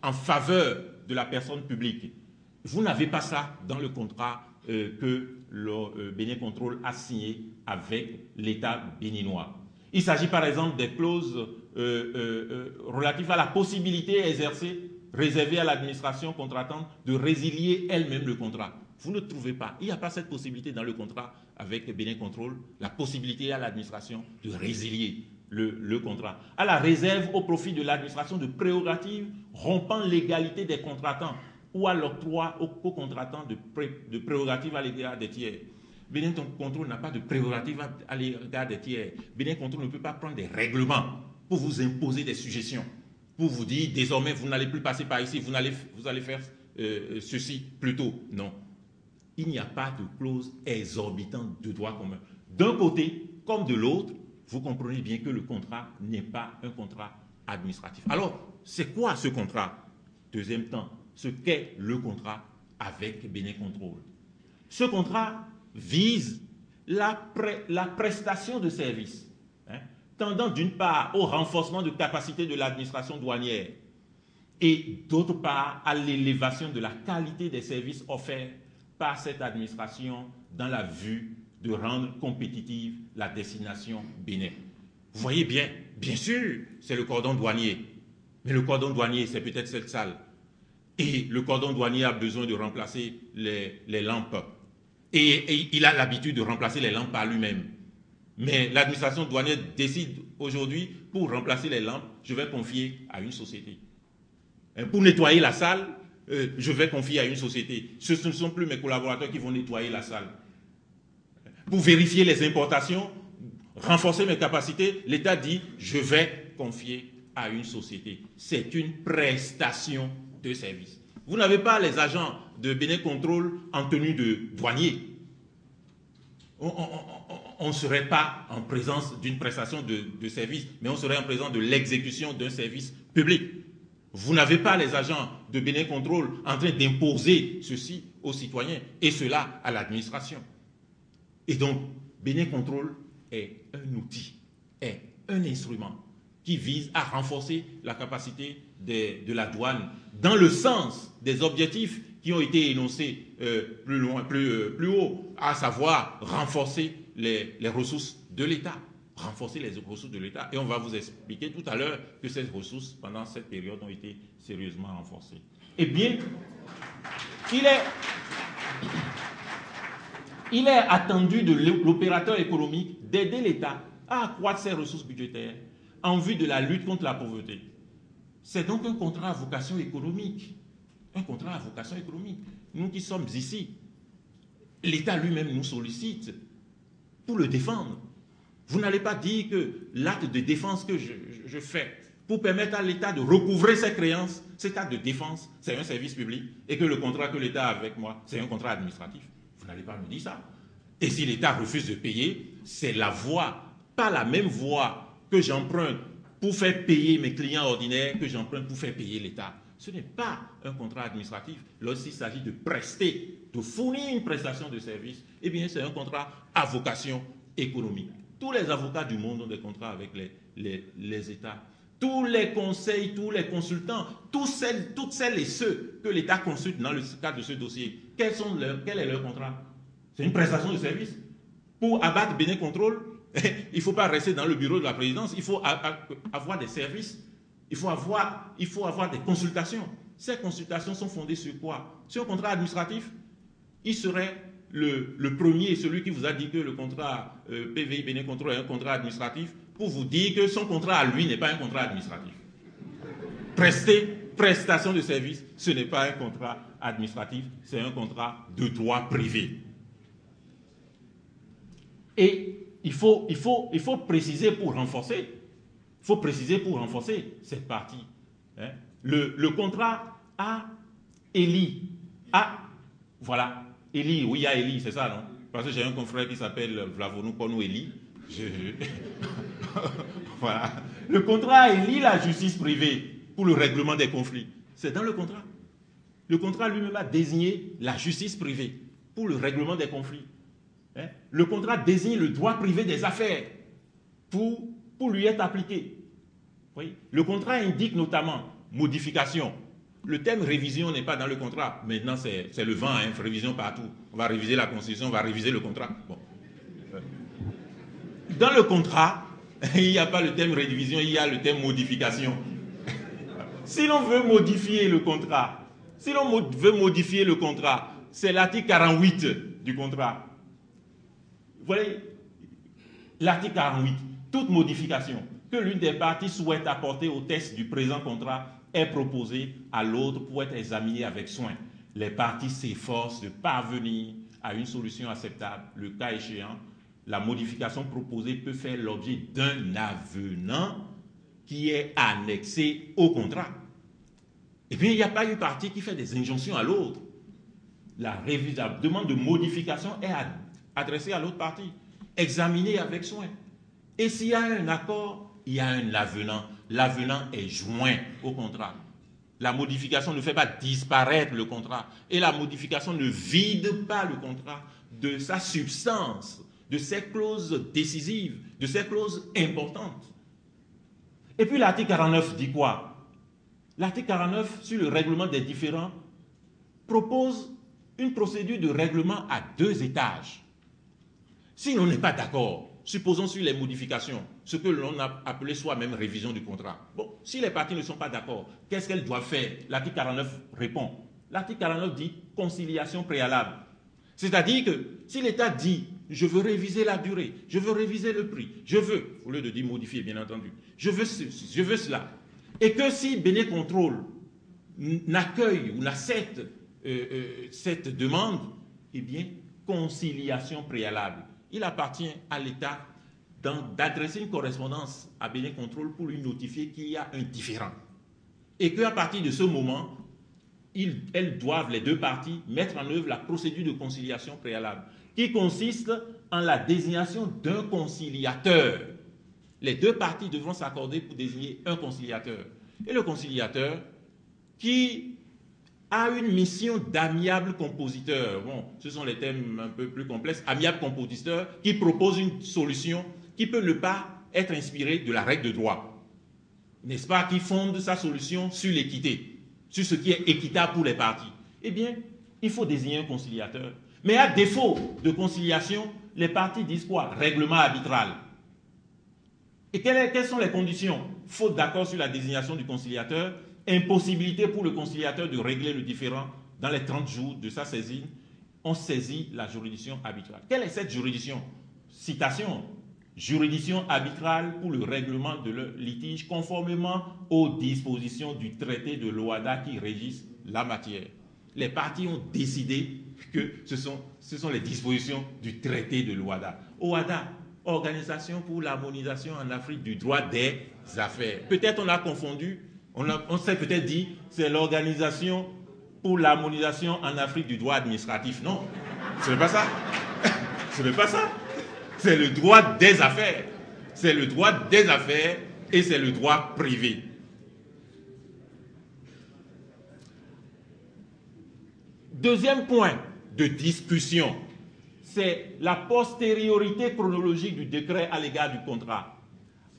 en faveur de la personne publique. Vous n'avez pas ça dans le contrat que le Bénin Control a signé avec l'État béninois. Il s'agit par exemple des clauses relatives à la possibilité exercée, réservée à l'administration contractante, de résilier elle-même le contrat. Vous ne trouvez pas, il n'y a pas cette possibilité dans le contrat avec Bénin Control, la possibilité à l'administration de résilier le contrat, à la réserve au profit de l'administration de prérogatives rompant l'égalité des contractants ou à l'octroi aux co-contractants de prérogatives à l'égard des tiers. Bénin Control n'a pas de prérogatives à l'égard des tiers. Bénin Control ne peut pas prendre des règlements pour vous imposer des suggestions, pour vous dire désormais vous n'allez plus passer par ici, vous allez faire ceci plutôt. Non. Il n'y a pas de clause exorbitante de droit commun. D'un côté comme de l'autre, vous comprenez bien que le contrat n'est pas un contrat administratif. Alors, c'est quoi ce contrat? Deuxième temps, ce qu'est le contrat avec Bénin Control. Ce contrat vise la prestation de services, tendant d'une part au renforcement de capacité de l'administration douanière et d'autre part à l'élévation de la qualité des services offerts par cette administration dans la vue de rendre compétitive la destination Bénin. Vous voyez bien, bien sûr, c'est le cordon douanier. Mais le cordon douanier, c'est peut-être cette salle. Et le cordon douanier a besoin de remplacer les lampes. Et il a l'habitude de remplacer les lampes par lui-même. Mais l'administration douanière décide aujourd'hui, pour remplacer les lampes, je vais confier à une société. Pour nettoyer la salle, je vais confier à une société. Ce ne sont plus mes collaborateurs qui vont nettoyer la salle. Pour vérifier les importations, renforcer mes capacités, l'État dit, je vais confié à une société. C'est une prestation de service. Vous n'avez pas les agents de Bénin-Contrôle en tenue de douanier. On ne serait pas en présence d'une prestation de service, mais on serait en présence de l'exécution d'un service public. Vous n'avez pas les agents de Bénin-Contrôle en train d'imposer ceci aux citoyens et cela à l'administration. Et donc, Bénin-Contrôle est un outil, est un instrument qui vise à renforcer la capacité de la douane dans le sens des objectifs qui ont été énoncés plus haut, à savoir renforcer les ressources de l'État. Renforcer les ressources de l'État. Et on va vous expliquer tout à l'heure que ces ressources, pendant cette période, ont été sérieusement renforcées. Eh bien, il est attendu de l'opérateur économique d'aider l'État à accroître ses ressources budgétaires en vue de la lutte contre la pauvreté. C'est donc un contrat à vocation économique. Un contrat à vocation économique. Nous qui sommes ici, l'État lui-même nous sollicite pour le défendre. Vous n'allez pas dire que l'acte de défense que je fais pour permettre à l'État de recouvrer ses créances, cet acte de défense, c'est un service public, et que le contrat que l'État a avec moi, c'est un contrat administratif. Vous n'allez pas me dire ça. Et si l'État refuse de payer, c'est la voie, pas la même voie que j'emprunte pour faire payer mes clients ordinaires que j'emprunte pour faire payer l'État. Ce n'est pas un contrat administratif. Lorsqu'il s'agit de prester, de fournir une prestation de service, eh bien c'est un contrat à vocation économique. Tous les avocats du monde ont des contrats avec les États. Tous les conseils, tous les consultants, toutes celles et ceux que l'État consulte dans le cadre de ce dossier, quel est leur contrat? C'est une prestation de service. Pour abattre Bénin-Contrôle, il ne faut pas rester dans le bureau de la présidence, il faut avoir des services, il faut avoir des consultations. Ces consultations sont fondées sur quoi? Sur un contrat administratif. Il serait le premier, celui qui vous a dit que le contrat PVI Bénin-Contrôle est un contrat administratif, pour vous dire que son contrat à lui n'est pas un contrat administratif. Prestation de service, ce n'est pas un contrat administratif, c'est un contrat de droit privé. Et il faut préciser pour renforcer, cette partie. Hein. Le contrat a Eli. Voilà. Eli, oui, il y a Eli, c'est ça, non? Parce que j'ai un confrère qui s'appelle Vlavonou Konou Eli. Voilà. Le contrat Eli, la justice privée pour le règlement des conflits. C'est dans le contrat. Le contrat lui-même a désigné la justice privée pour le règlement des conflits. Hein? Le contrat désigne le droit privé des affaires pour lui être appliqué. Oui. Le contrat indique notamment modification. Le terme révision n'est pas dans le contrat. Maintenant, c'est le vent, hein, révision partout. On va réviser la Constitution, on va réviser le contrat. Bon. Dans le contrat, il n'y a pas le terme révision, il y a le terme modification. Si l'on veut modifier le contrat, c'est l'article 48 du contrat. Vous voyez, l'article 48, toute modification que l'une des parties souhaite apporter au texte du présent contrat est proposée à l'autre pour être examinée avec soin. Les parties s'efforcent de parvenir à une solution acceptable. Le cas échéant, la modification proposée peut faire l'objet d'un avenant qui est annexé au contrat. Eh bien, il n'y a pas une partie qui fait des injonctions à l'autre. La demande de modification est adressée à l'autre partie, examinée avec soin. Et s'il y a un accord, il y a un avenant. L'avenant est joint au contrat. La modification ne fait pas disparaître le contrat. Et la modification ne vide pas le contrat de sa substance, de ses clauses décisives, de ses clauses importantes. Et puis l'article 49 dit quoi? L'article 49 sur le règlement des différends propose une procédure de règlement à 2 étages. Si l'on n'est pas d'accord, supposons sur les modifications, ce que l'on a appelé soi-même révision du contrat. Bon, si les parties ne sont pas d'accord, qu'est-ce qu'elles doivent faire? L'article 49 répond. L'article 49 dit conciliation préalable. C'est-à-dire que si l'État dit « je veux réviser la durée, je veux réviser le prix, je veux », au lieu de dire modifier, bien entendu, je veux cela, et que si Bénin-Contrôle n'accueille ou n'accepte cette demande, eh bien, conciliation préalable. Il appartient à l'État d'adresser une correspondance à Bénin Control pour lui notifier qu'il y a un différend. Et qu'à partir de ce moment, elles doivent, les deux parties, mettre en œuvre la procédure de conciliation préalable, qui consiste en la désignation d'un conciliateur. Les deux parties devront s'accorder pour désigner un conciliateur. Et le conciliateur, qui a une mission d'amiable compositeur, bon, ce sont les thèmes un peu plus complexes, amiable compositeur, qui propose une solution qui peut ne pas être inspirée de la règle de droit, n'est-ce pas, qui fonde sa solution sur l'équité, sur ce qui est équitable pour les parties. Eh bien, il faut désigner un conciliateur. Mais à défaut de conciliation, les parties disent quoi? Règlement arbitral. Et quelles sont les conditions? Faute d'accord sur la désignation du conciliateur, impossibilité pour le conciliateur de régler le différend dans les 30 jours de sa saisine, on saisit la juridiction arbitrale. Quelle est cette juridiction? Citation: juridiction arbitrale pour le règlement de le litige conformément aux dispositions du traité de l'OHADA qui régissent la matière. Les parties ont décidé que ce sont les dispositions du traité de l'OHADA. OHADA, Organisation pour l'harmonisation en Afrique du droit des affaires. Peut-être on a confondu, on s'est peut-être dit c'est l'Organisation pour l'harmonisation en Afrique du droit administratif. Non, ce n'est pas ça. Ce n'est pas ça. C'est le droit des affaires. C'est le droit des affaires et c'est le droit privé. Deuxième point de discussion, c'est la postériorité chronologique du décret à l'égard du contrat.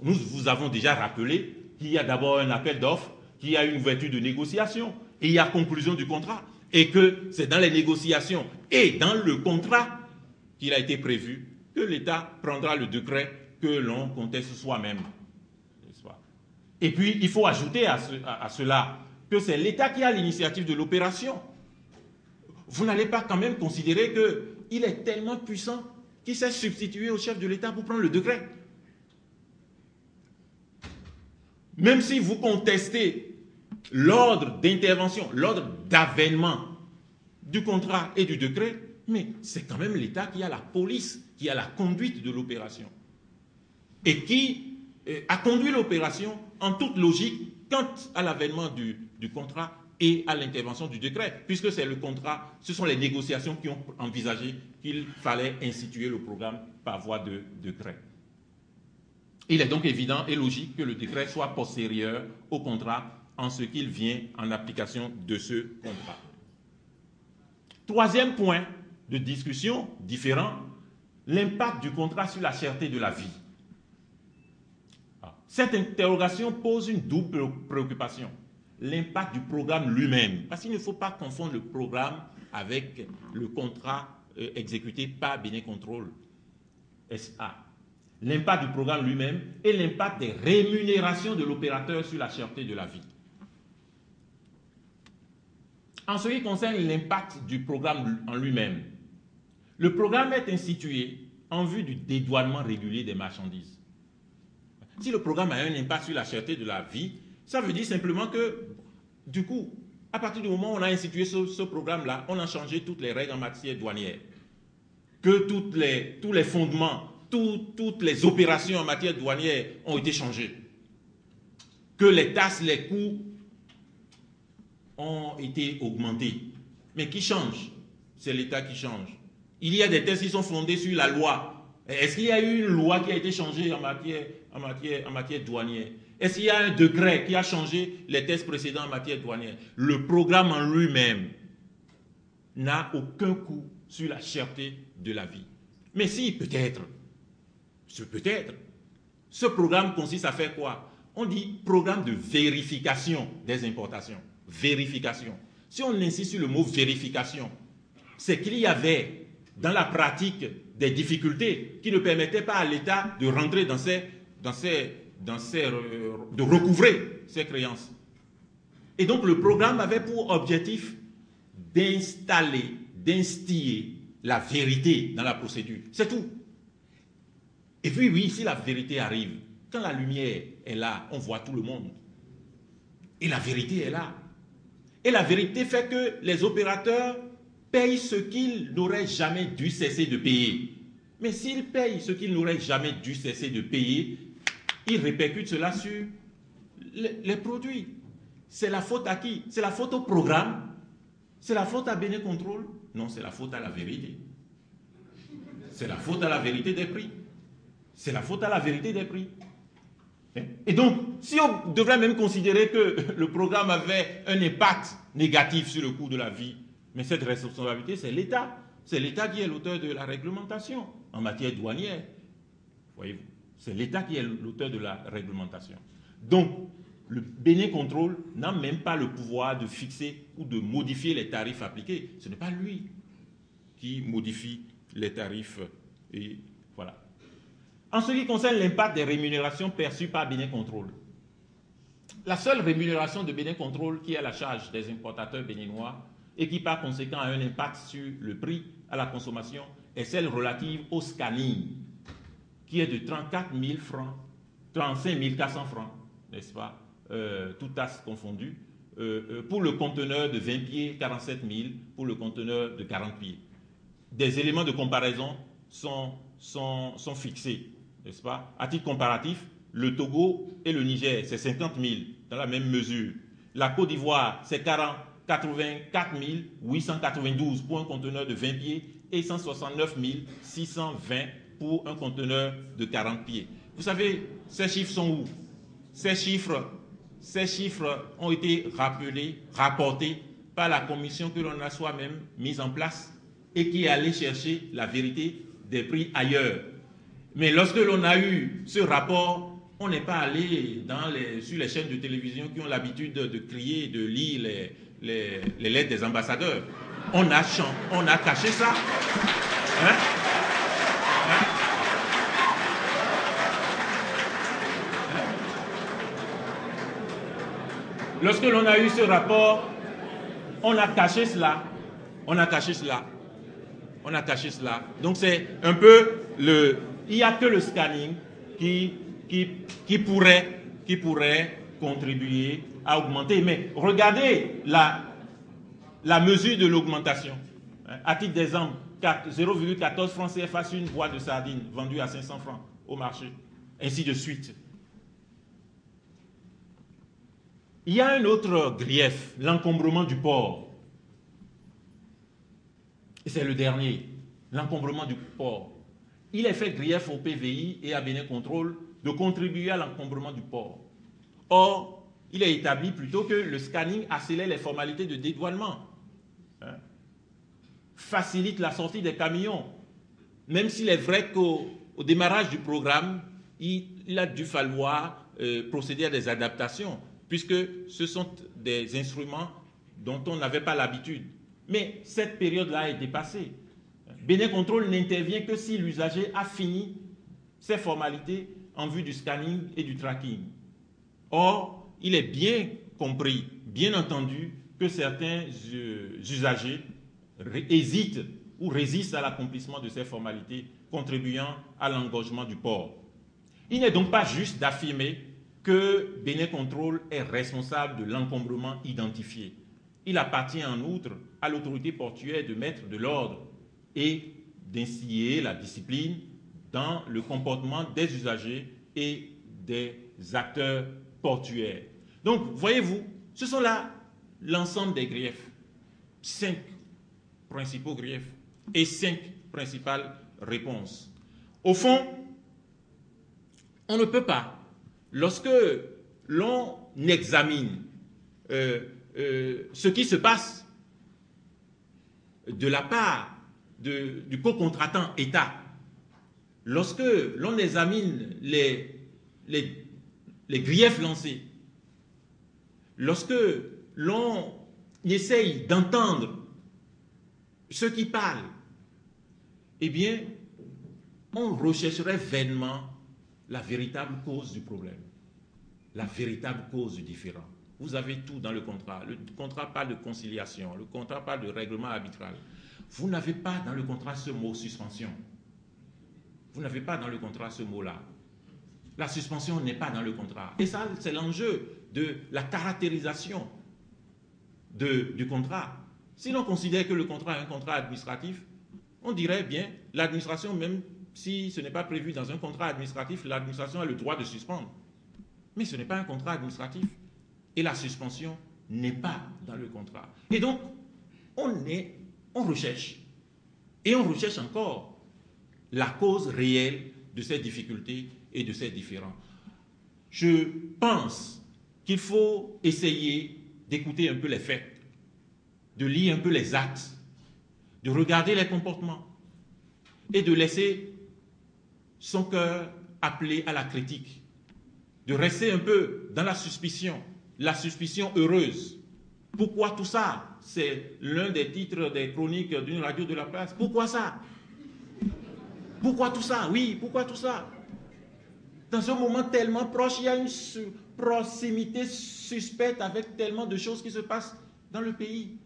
Nous vous avons déjà rappelé qu'il y a d'abord un appel d'offres, qu'il y a une ouverture de négociation et il y a conclusion du contrat. Et que c'est dans les négociations et dans le contrat qu'il a été prévu que l'État prendra le décret que l'on conteste soi-même. Et puis, il faut ajouter à cela que c'est l'État qui a l'initiative de l'opération. Vous n'allez pas quand même considérer qu'il est tellement puissant qu'il s'est substitué au chef de l'État pour prendre le décret. Même si vous contestez l'ordre d'intervention, l'ordre d'avènement du contrat et du décret, mais c'est quand même l'État qui a la police, qui a la conduite de l'opération. Et qui a conduit l'opération en toute logique quant à l'avènement du contrat et à l'intervention du décret, puisque c'est le contrat, ce sont les négociations qui ont envisagé qu'il fallait instituer le programme par voie de décret. Il est donc évident et logique que le décret soit postérieur au contrat en ce qu'il vient en application de ce contrat. Troisième point de discussion différent, l'impact du contrat sur la cherté de la vie. Cette interrogation pose une double préoccupation. L'impact du programme lui-même, parce qu'il ne faut pas confondre le programme avec le contrat exécuté par Bénin Control SA. L'impact du programme lui-même et l'impact des rémunérations de l'opérateur sur la cherté de la vie. En ce qui concerne l'impact du programme en lui-même, le programme est institué en vue du dédouanement régulier des marchandises. Si le programme a un impact sur la cherté de la vie, ça veut dire simplement que, du coup, à partir du moment où on a institué ce programme-là, on a changé toutes les règles en matière douanière. Que tous les fondements, toutes les opérations en matière douanière ont été changées. Que les tasses, les coûts ont été augmentés. Mais qui change? C'est l'État qui change. Il y a des tests qui sont fondés sur la loi. Est-ce qu'il y a eu une loi qui a été changée en matière douanière? Est-ce qu'il y a un décret qui a changé les tests précédents en matière douanière? Le programme en lui-même n'a aucun coût sur la cherté de la vie. Mais si, peut-être, ce programme consiste à faire quoi? On dit programme de vérification des importations. Vérification. Si on insiste sur le mot vérification, c'est qu'il y avait dans la pratique des difficultés qui ne permettaient pas à l'État de rentrer de recouvrer ses créances. Et donc le programme avait pour objectif d'instiller la vérité dans la procédure. C'est tout. Et puis oui, si la vérité arrive, quand la lumière est là, on voit tout le monde. Et la vérité est là. Et la vérité fait que les opérateurs payent ce qu'ils n'auraient jamais dû cesser de payer. Mais s'il paye ce qu'il n'aurait jamais dû cesser de payer, il répercute cela sur les produits. C'est la faute à qui? C'est la faute au programme? C'est la faute à Bénécontrôle? Non, c'est la faute à la vérité. C'est la faute à la vérité des prix. C'est la faute à la vérité des prix. Et donc, si on devrait même considérer que le programme avait un impact négatif sur le coût de la vie, mais cette responsabilité, c'est l'État. C'est l'État qui est l'auteur de la réglementation en matière douanière. Voyez-vous, c'est l'État qui est l'auteur de la réglementation. Donc, le Bénécontrôle n'a même pas le pouvoir de fixer ou de modifier les tarifs appliqués. Ce n'est pas lui qui modifie les tarifs. Et voilà. En ce qui concerne l'impact des rémunérations perçues par Bénécontrôle, la seule rémunération de Bénécontrôle qui est à la charge des importateurs béninois et qui par conséquent a un impact sur le prix à la consommation est celle relative au scanning, qui est de 34 000 francs, 35 400 francs, n'est-ce pas, toutes tasses confondues, pour le conteneur de 20 pieds, 47 000 pour le conteneur de 40 pieds. Des éléments de comparaison sont fixés, n'est-ce pas? À titre comparatif, le Togo et le Niger, c'est 50 000 dans la même mesure. La Côte d'Ivoire, c'est 84 892 pour un conteneur de 20 pieds et 169 620 pour un conteneur de 40 pieds. Vous savez, ces chiffres sont où? Ces chiffres ont été rapportés par la commission que l'on a soi-même mise en place et qui est allée chercher la vérité des prix ailleurs. Mais lorsque l'on a eu ce rapport, on n'est pas allé sur les chaînes de télévision qui ont l'habitude de crier, de lire les lettres des ambassadeurs. On a caché ça. Hein? Lorsque l'on a eu ce rapport, on a caché cela. On a caché cela. On a caché cela. Donc c'est un peu le... Il n'y a que le scanning qui pourrait contribuer à augmenter. Mais regardez la mesure de l'augmentation. À titre d'exemple, 0,14 francs CFA sur une boîte de sardines vendue à 500 francs au marché. Ainsi de suite. Il y a un autre grief, l'encombrement du port. Et c'est le dernier, l'encombrement du port. Il est fait grief au PVI et à Bénécontrôle de contribuer à l'encombrement du port. Or, il est établi plutôt que le scanning accélère les formalités de dédouanement, facilite la sortie des camions, même s'il est vrai qu'au démarrage du programme, il a dû falloir procéder à des adaptations, puisque ce sont des instruments dont on n'avait pas l'habitude. Mais cette période-là a été passée. Bénécontrôle n'intervient que si l'usager a fini ses formalités en vue du scanning et du tracking. Or, il est bien compris, bien entendu, que certains usagers hésitent ou résistent à l'accomplissement de ces formalités, contribuant à l'engorgement du port. Il n'est donc pas juste d'affirmer que Bénécontrôle est responsable de l'encombrement identifié. Il appartient en outre à l'autorité portuaire de mettre de l'ordre et d'instiller la discipline dans le comportement des usagers et des acteurs portuaires. Donc, voyez-vous, ce sont là l'ensemble des griefs. 5 principaux griefs et 5 principales réponses. Au fond, on ne peut pas, lorsque l'on examine ce qui se passe de la part du co-contractant État, lorsque l'on examine les griefs lancés, lorsque l'on essaye d'entendre ceux qui parlent, eh bien, on rechercherait vainement la véritable cause du problème, la véritable cause du différend. Vous avez tout dans le contrat. Le contrat parle de conciliation, le contrat parle de règlement arbitral. Vous n'avez pas dans le contrat ce mot suspension. Vous n'avez pas dans le contrat ce mot-là. La suspension n'est pas dans le contrat. Et ça, c'est l'enjeu de la caractérisation du contrat. Si l'on considère que le contrat est un contrat administratif, on dirait bien, l'administration même si ce n'est pas prévu dans un contrat administratif, l'administration a le droit de suspendre. Mais ce n'est pas un contrat administratif. Et la suspension n'est pas dans le contrat. Et donc, on recherche. Et on recherche encore la cause réelle de ces difficultés et de ces différends. Je pense qu'il faut essayer d'écouter un peu les faits, de lire un peu les actes, de regarder les comportements et de laisser son cœur appelé à la critique, de rester un peu dans la suspicion heureuse. Pourquoi tout ça? C'est l'un des titres des chroniques d'une radio de la place. Pourquoi ça? Pourquoi tout ça? Oui, pourquoi tout ça? Dans un moment tellement proche, il y a une proximité suspecte avec tellement de choses qui se passent dans le pays.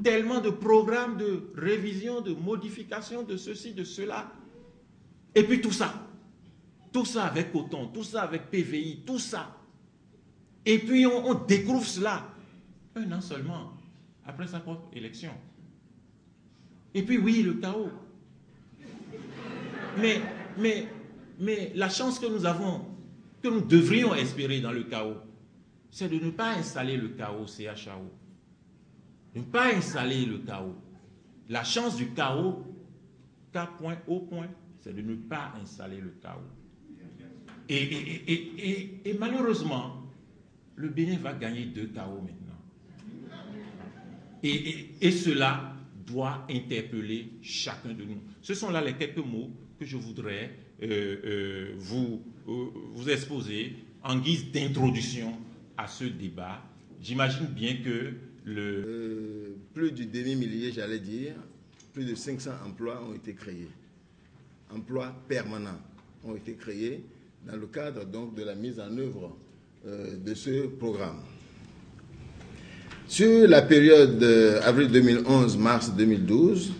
Tellement de programmes de révision, de modification, de ceci, de cela. Et puis tout ça avec Coton, tout ça avec PVI, tout ça. Et puis on découvre cela un an seulement après sa propre élection. Et puis oui, le chaos. Mais la chance que nous avons, que nous devrions espérer dans le chaos, c'est de ne pas installer le chaos, CHAO. Ne pas installer le chaos. La chance du chaos, K.O. c'est de ne pas installer le chaos. Et malheureusement, le Bénin va gagner 2 chaos maintenant. Et cela doit interpeller chacun de nous. Ce sont là les quelques mots que je voudrais vous exposer en guise d'introduction à ce débat. J'imagine bien que
plus du demi-millier, j'allais dire, plus de 500 emplois ont été créés. Emplois permanents ont été créés dans le cadre donc de la mise en œuvre de ce programme. Sur la période avril 2011, mars 2012,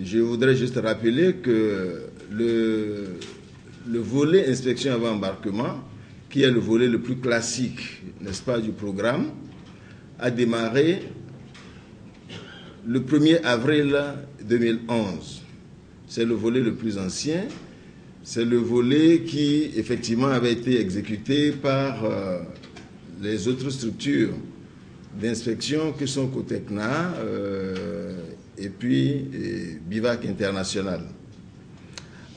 je voudrais juste rappeler que le volet inspection avant embarquement, qui est le volet le plus classique, n'est-ce pas, du programme, a démarré le 1er avril 2011. C'est le volet le plus ancien. C'est le volet qui, effectivement, avait été exécuté par les autres structures d'inspection que sont Cotecna et puis Bivac International.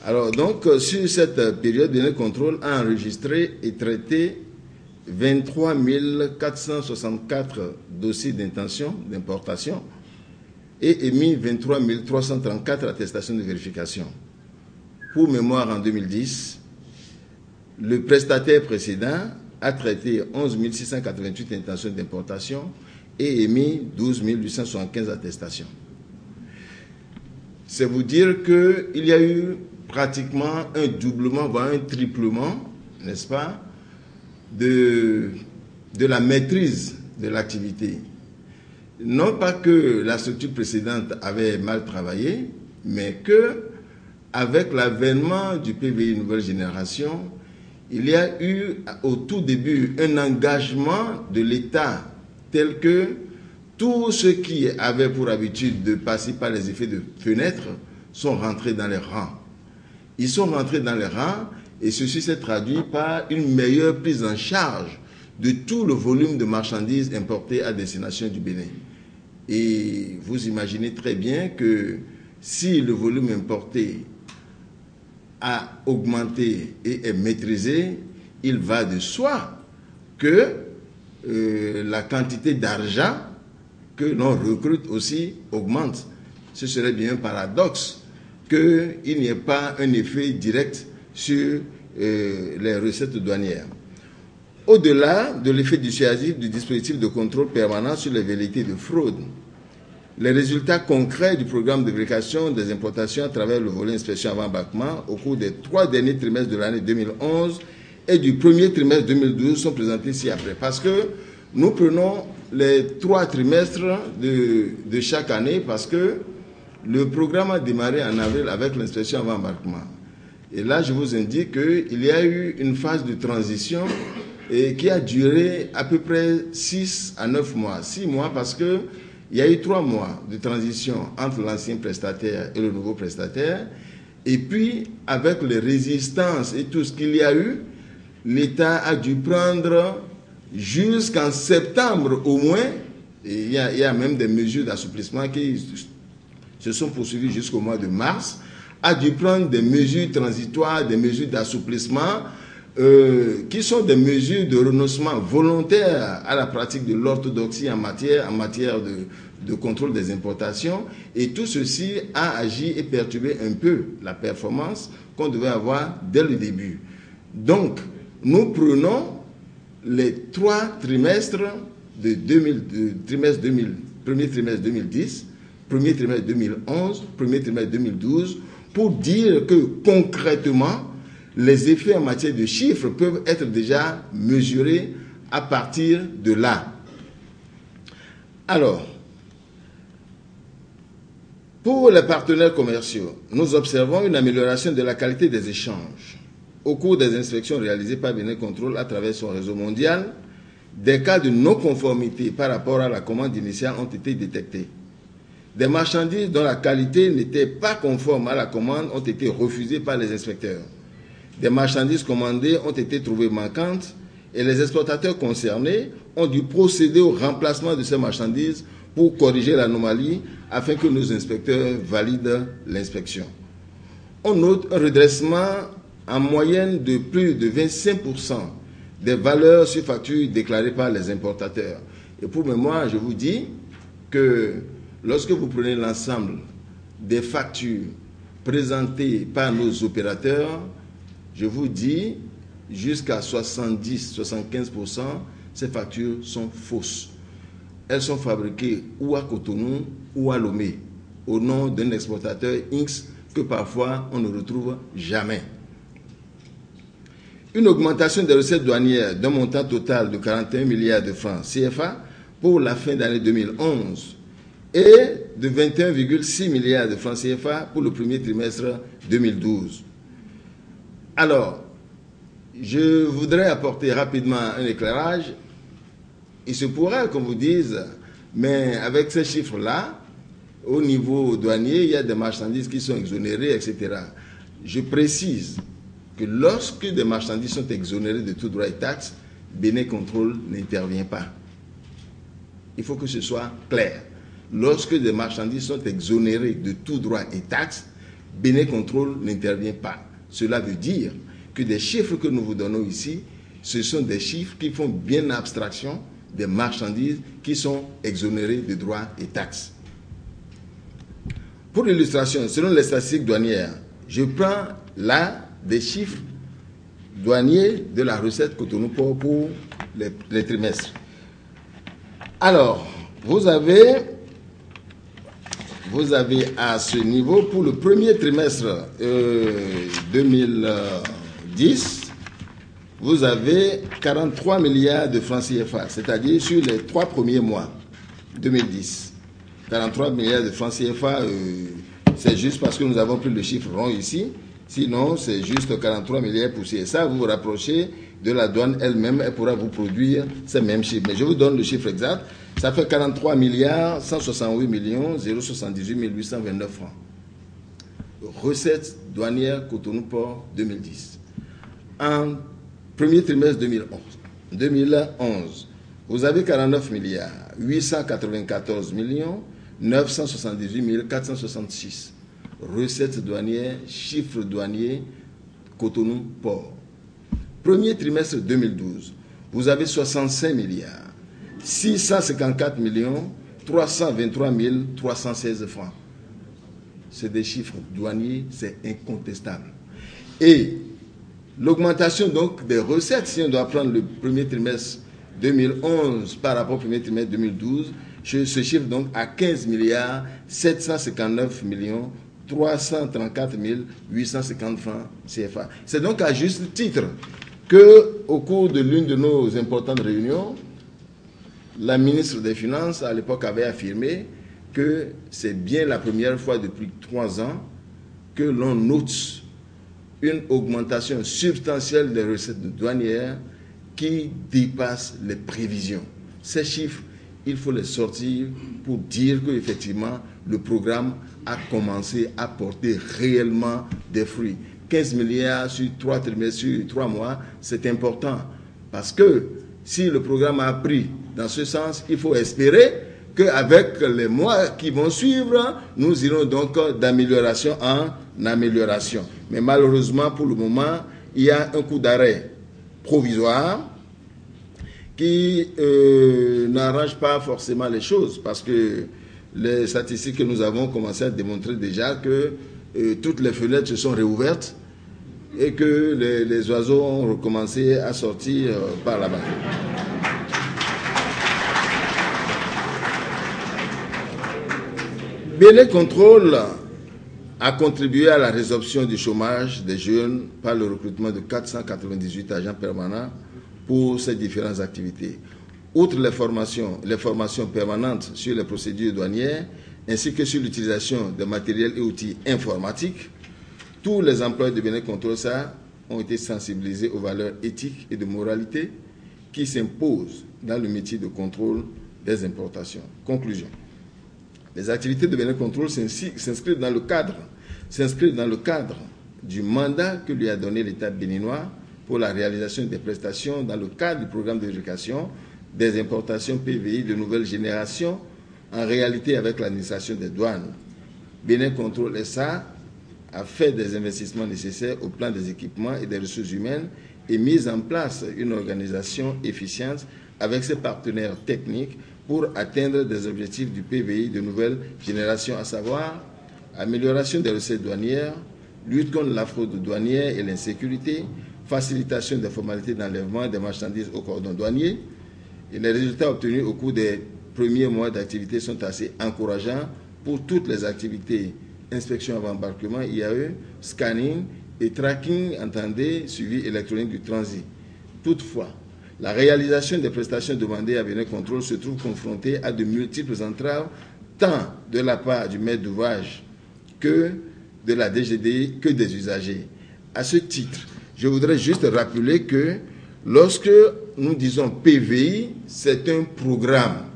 Alors, donc, sur cette période, le contrôle a enregistré et traité 23 464 dossiers d'intention, d'importation et émis 23 334 attestations de vérification. Pour mémoire, en 2010, le prestataire précédent a traité 11 688 intentions d'importation et émis 12 875 attestations. C'est vous dire qu'il y a eu pratiquement un doublement, voire un triplement, n'est-ce pas, de la maîtrise de l'activité. Non pas que la structure précédente avait mal travaillé, mais que avec l'avènement du PVI Nouvelle Génération, il y a eu au tout début un engagement de l'État tel que tous ceux qui avaient pour habitude de passer par les effets de fenêtre sont rentrés dans les rangs. Ils sont rentrés dans les rangs et ceci s'est traduit par une meilleure prise en charge de tout le volume de marchandises importées à destination du Bénin. Et vous imaginez très bien que si le volume importé a augmenté et est maîtrisé, il va de soi que la quantité d'argent que l'on recrute aussi augmente. Ce serait bien un paradoxe qu'il n'y ait pas un effet direct sur les recettes douanières. Au-delà de l'effet dissuasif du dispositif de contrôle permanent sur les velléités de fraude, les résultats concrets du programme de vérification des importations à travers le volet inspection avant embarquement au cours des 3 derniers trimestres de l'année 2011 et du premier trimestre 2012 sont présentés ci-après. Parce que nous prenons les 3 trimestres de chaque année parce que le programme a démarré en avril avec l'inspection avant embarquement. Et là, je vous indique qu'il y a eu une phase de transition et qui a duré à peu près 6 à 9 mois. 6 mois parce qu'il y a eu 3 mois de transition entre l'ancien prestataire et le nouveau prestataire. Et puis, avec les résistances et tout ce qu'il y a eu, l'État a dû prendre jusqu'en septembre au moins, et il y a même des mesures d'assouplissement qui se sont poursuivies jusqu'au mois de mars, a dû prendre des mesures transitoires, des mesures d'assouplissement, qui sont des mesures de renoncement volontaire à la pratique de l'orthodoxie en matière de contrôle des importations. Et tout ceci a agi et perturbé un peu la performance qu'on devait avoir dès le début. Donc, nous prenons les 3 trimestres premier trimestre 2010, premier trimestre 2011, premier trimestre 2012, pour dire que concrètement, les effets en matière de chiffres peuvent être déjà mesurés à partir de là. Alors, pour les partenaires commerciaux, nous observons une amélioration de la qualité des échanges. Au cours des inspections réalisées par Bénin Contrôle à travers son réseau mondial, des cas de non-conformité par rapport à la commande initiale ont été détectés. Des marchandises dont la qualité n'était pas conforme à la commande ont été refusées par les inspecteurs. Des marchandises commandées ont été trouvées manquantes et les exportateurs concernés ont dû procéder au remplacement de ces marchandises pour corriger l'anomalie afin que nos inspecteurs valident l'inspection. On note un redressement en moyenne de plus de 25% des valeurs sur facture déclarées par les importateurs. Et pour mémoire, je vous dis que lorsque vous prenez l'ensemble des factures présentées par nos opérateurs, je vous dis jusqu'à 70-75%, ces factures sont fausses. Elles sont fabriquées ou à Cotonou ou à Lomé, au nom d'un exportateur X que parfois on ne retrouve jamais. Une augmentation des recettes douanières d'un montant total de 41 milliards de francs CFA pour la fin d'année 2011 et de 21,6 milliards de francs CFA pour le premier trimestre 2012. Alors, je voudrais apporter rapidement un éclairage. Il se pourrait qu'on vous dise, mais avec ces chiffres-là, au niveau douanier, il y a des marchandises qui sont exonérées, etc. Je précise que lorsque des marchandises sont exonérées de tout droit et taxes, Bénin Contrôle n'intervient pas. Il faut que ce soit clair. Lorsque des marchandises sont exonérées de tout droit et taxes, Bénin Contrôle n'intervient pas. Cela veut dire que des chiffres que nous vous donnons ici, ce sont des chiffres qui font bien abstraction des marchandises qui sont exonérées de droits et taxes. Pour l'illustration, selon les statistiques douanières, je prends là des chiffres douaniers de la recette Cotonou Port pour les trimestres. Alors, vous avez à ce niveau, pour le premier trimestre 2010, vous avez 43 milliards de francs CFA, c'est-à-dire sur les 3 premiers mois 2010. 43 milliards de francs CFA, c'est juste parce que nous avons pris le chiffre rond ici. Sinon, c'est juste 43 milliards pour CSA. Vous vous rapprochez de la douane elle-même, elle pourra vous produire ces mêmes chiffres. Mais je vous donne le chiffre exact. Ça fait 43 milliards 168 millions 078 829 francs. Recettes douanières Cotonou Port 2010. En premier trimestre 2011, vous avez 49 milliards 894 millions 978 466. Recettes douanières, chiffres douaniers, Cotonou Port. Premier trimestre 2012, vous avez 65 milliards 654 millions 323 316 francs. C'est des chiffres douaniers, c'est incontestable. Et l'augmentation donc des recettes, si on doit prendre le premier trimestre 2011 par rapport au premier trimestre 2012, se chiffre donc à 15 milliards 759 millions 334 850 francs CFA. C'est donc à juste titre que, au cours de l'une de nos importantes réunions, la ministre des Finances, à l'époque, avait affirmé que c'est bien la première fois depuis 3 ans que l'on note une augmentation substantielle des recettes douanières qui dépasse les prévisions. Ces chiffres, il faut les sortir pour dire qu'effectivement, le programme a commencé à porter réellement des fruits. 15 milliards sur 3 trimestres, sur 3 mois, c'est important. Parce que si le programme a pris dans ce sens, il faut espérer qu'avec les mois qui vont suivre, nous irons donc d'amélioration en amélioration. Mais malheureusement, pour le moment, il y a un coup d'arrêt provisoire qui n'arrange pas forcément les choses, parce que les statistiques que nous avons commencé à démontrer déjà que toutes les fenêtres se sont réouvertes et que les oiseaux ont recommencé à sortir par là-bas. Bénin Contrôle a contribué à la résorption du chômage des jeunes par le recrutement de 498 agents permanents pour ces différentes activités. Outre les formations permanentes sur les procédures douanières, ainsi que sur l'utilisation de matériels et outils informatiques, tous les employés de Bénin Contrôle ont été sensibilisés aux valeurs éthiques et de moralité qui s'imposent dans le métier de contrôle des importations. Conclusion. Les activités de Bénin Contrôle s'inscrivent dans le cadre du mandat que lui a donné l'État béninois pour la réalisation des prestations dans le cadre du programme de vérification des importations PVI de nouvelle génération, en réalité avec l'administration des douanes. Bénin Contrôle SA a fait des investissements nécessaires au plan des équipements et des ressources humaines et mis en place une organisation efficiente avec ses partenaires techniques pour atteindre des objectifs du PVI de nouvelle génération, à savoir amélioration des recettes douanières, lutte contre la fraude douanière et l'insécurité, facilitation des formalités d'enlèvement des marchandises au cordon douanier. Et les résultats obtenus au cours des premiers mois d'activité sont assez encourageants pour toutes les activités: inspection avant embarquement, IAE, scanning et tracking, entendez, suivi électronique du transit. Toutefois, la réalisation des prestations demandées à Bénin Contrôle se trouve confrontée à de multiples entraves, tant de la part du maître d'ouvrage que de la DGD, que des usagers. À ce titre, je voudrais juste rappeler que lorsque nous disons PVI, c'est un programme.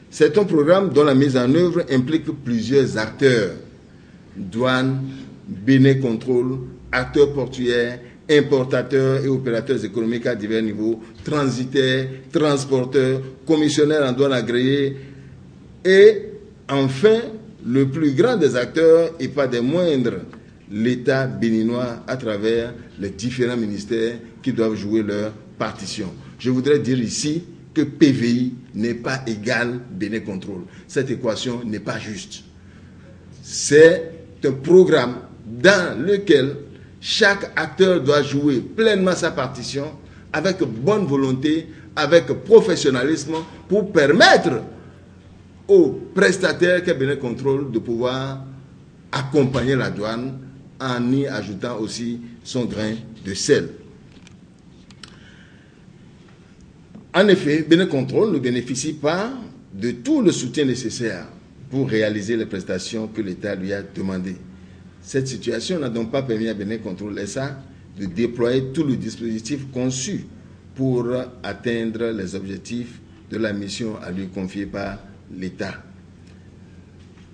C'est un programme dont la mise en œuvre implique plusieurs acteurs: douane, Bénin Contrôle, acteurs portuaires, importateurs et opérateurs économiques à divers niveaux, transitaires, transporteurs, commissionnaires en douane agréés et enfin, le plus grand des acteurs et pas des moindres, l'État béninois à travers les différents ministères qui doivent jouer leur partition. Je voudrais dire ici que PVI n'est pas égal Bénin Contrôle. Cette équation n'est pas juste. C'est un programme dans lequel chaque acteur doit jouer pleinement sa partition avec bonne volonté, avec professionnalisme pour permettre aux prestataires qu'est Bénin Contrôle de pouvoir accompagner la douane en y ajoutant aussi son grain de sel. En effet, Bénin Contrôle ne bénéficie pas de tout le soutien nécessaire pour réaliser les prestations que l'État lui a demandées. Cette situation n'a donc pas permis à Bénin Contrôle SA de déployer tout le dispositif conçu pour atteindre les objectifs de la mission à lui confier par l'État.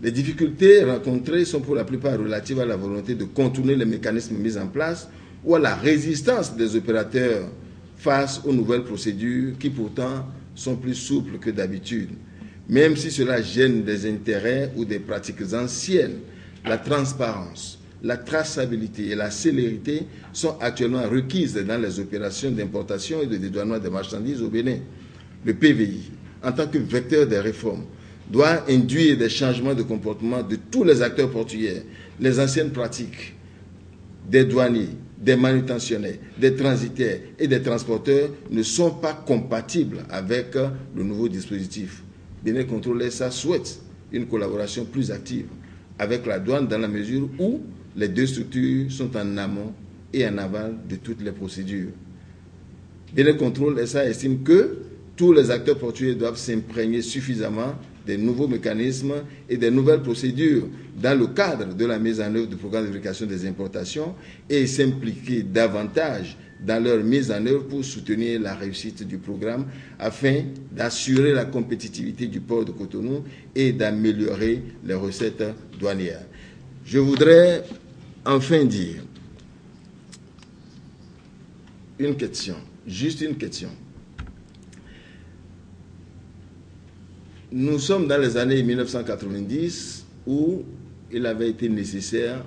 Les difficultés rencontrées sont pour la plupart relatives à la volonté de contourner les mécanismes mis en place ou à la résistance des opérateurs face aux nouvelles procédures qui pourtant sont plus souples que d'habitude. Même si cela gêne des intérêts ou des pratiques anciennes, la transparence, la traçabilité et la célérité sont actuellement requises dans les opérations d'importation et de dédouanement des marchandises au Bénin. Le PVI, en tant que vecteur des réformes, doit induire des changements de comportement de tous les acteurs portuaires. Les anciennes pratiques des douaniers, des manutentionnaires, des transitaires et des transporteurs ne sont pas compatibles avec le nouveau dispositif. Bénin Contrôle SA souhaite une collaboration plus active avec la douane dans la mesure où les deux structures sont en amont et en aval de toutes les procédures. Bénin Contrôle SA estime que tous les acteurs portuaires doivent s'imprégner suffisamment des nouveaux mécanismes et des nouvelles procédures dans le cadre de la mise en œuvre du programme de vérification des importations et s'impliquer davantage dans leur mise en œuvre pour soutenir la réussite du programme afin d'assurer la compétitivité du port de Cotonou et d'améliorer les recettes douanières. Je voudrais enfin dire une question, juste une question. Nous sommes dans les années 1990 où il avait été nécessaire,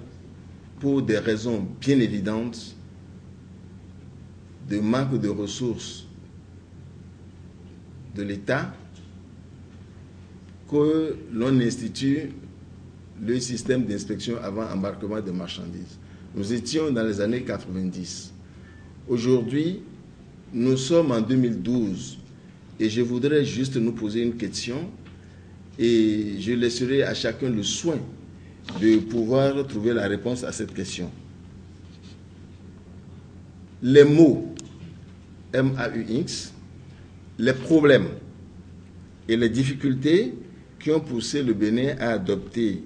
pour des raisons bien évidentes, de manque de ressources de l'État, que l'on institue le système d'inspection avant embarquement de marchandises. Nous étions dans les années 90. Aujourd'hui, nous sommes en 2012 et je voudrais juste nous poser une question et je laisserai à chacun le soin de pouvoir trouver la réponse à cette question. Les mots MAUX, les problèmes et les difficultés qui ont poussé le Bénin à adopter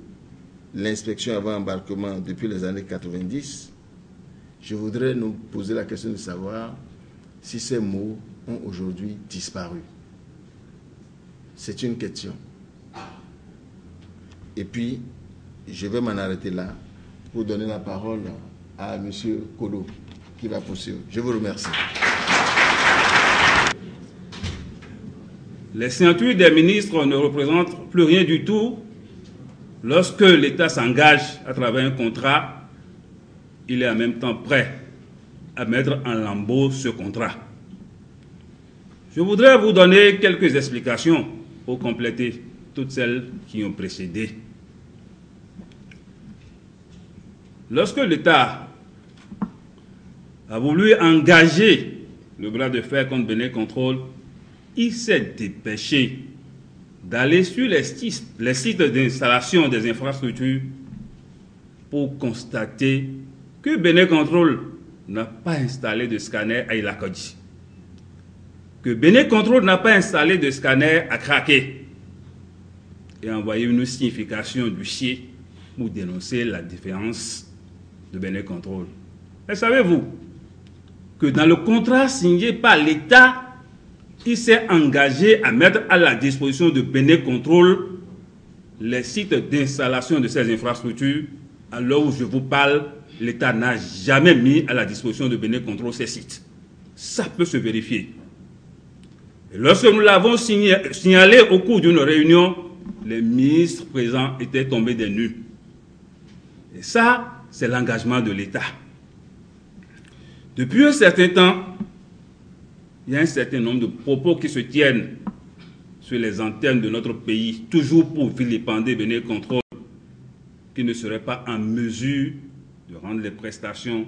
l'inspection avant embarquement depuis les années 90, je voudrais nous poser la question de savoir si ces mots ont aujourd'hui disparu. C'est une question. Et puis, je vais m'en arrêter là pour donner la parole à M. Kolo qui va poursuivre. Je vous remercie.
Les signatures des ministres ne représentent plus rien du tout. Lorsque l'État s'engage à travers un contrat, il est en même temps prêt à mettre en lambeau ce contrat. Je voudrais vous donner quelques explications pour compléter toutes celles qui ont précédé. Lorsque l'État a voulu engager le bras de fer contre Bénin Contrôle, il s'est dépêché d'aller sur les sites d'installation des infrastructures pour constater que Bénin Contrôle n'a pas installé de scanner à Ilakodi, que Bénin Contrôle n'a pas installé de scanner à Craqué, et envoyer une signification d'huissier pour dénoncer la différence de Bénin Contrôle. Mais savez-vous que dans le contrat signé par l'État, il s'est engagé à mettre à la disposition de Bénin Contrôle les sites d'installation de ces infrastructures. Alors où je vous parle, l'État n'a jamais mis à la disposition de Bénin Contrôle ces sites. Ça peut se vérifier. Et lorsque nous l'avons signalé au cours d'une réunion, les ministres présents étaient tombés des nues. Et ça, c'est l'engagement de l'État. Depuis un certain temps, il y a un certain nombre de propos qui se tiennent sur les antennes de notre pays, toujours pour vilipender Bénin Contrôle, qui ne serait pas en mesure de rendre les prestations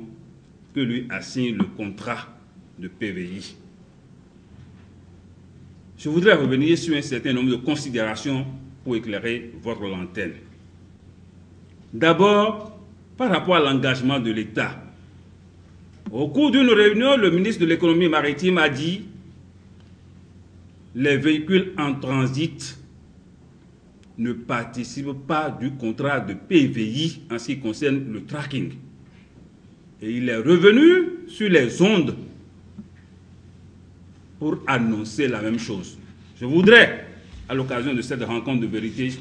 que lui assigne le contrat de PVI. Je voudrais revenir sur un certain nombre de considérations pour éclairer votre lanterne. D'abord, par rapport à l'engagement de l'État. Au cours d'une réunion, le ministre de l'économie maritime a dit « Les véhicules en transit ne participent pas du contrat de PVI en ce qui concerne le tracking. » Et il est revenu sur les ondes pour annoncer la même chose. Je voudrais, à l'occasion de cette rencontre de vérité,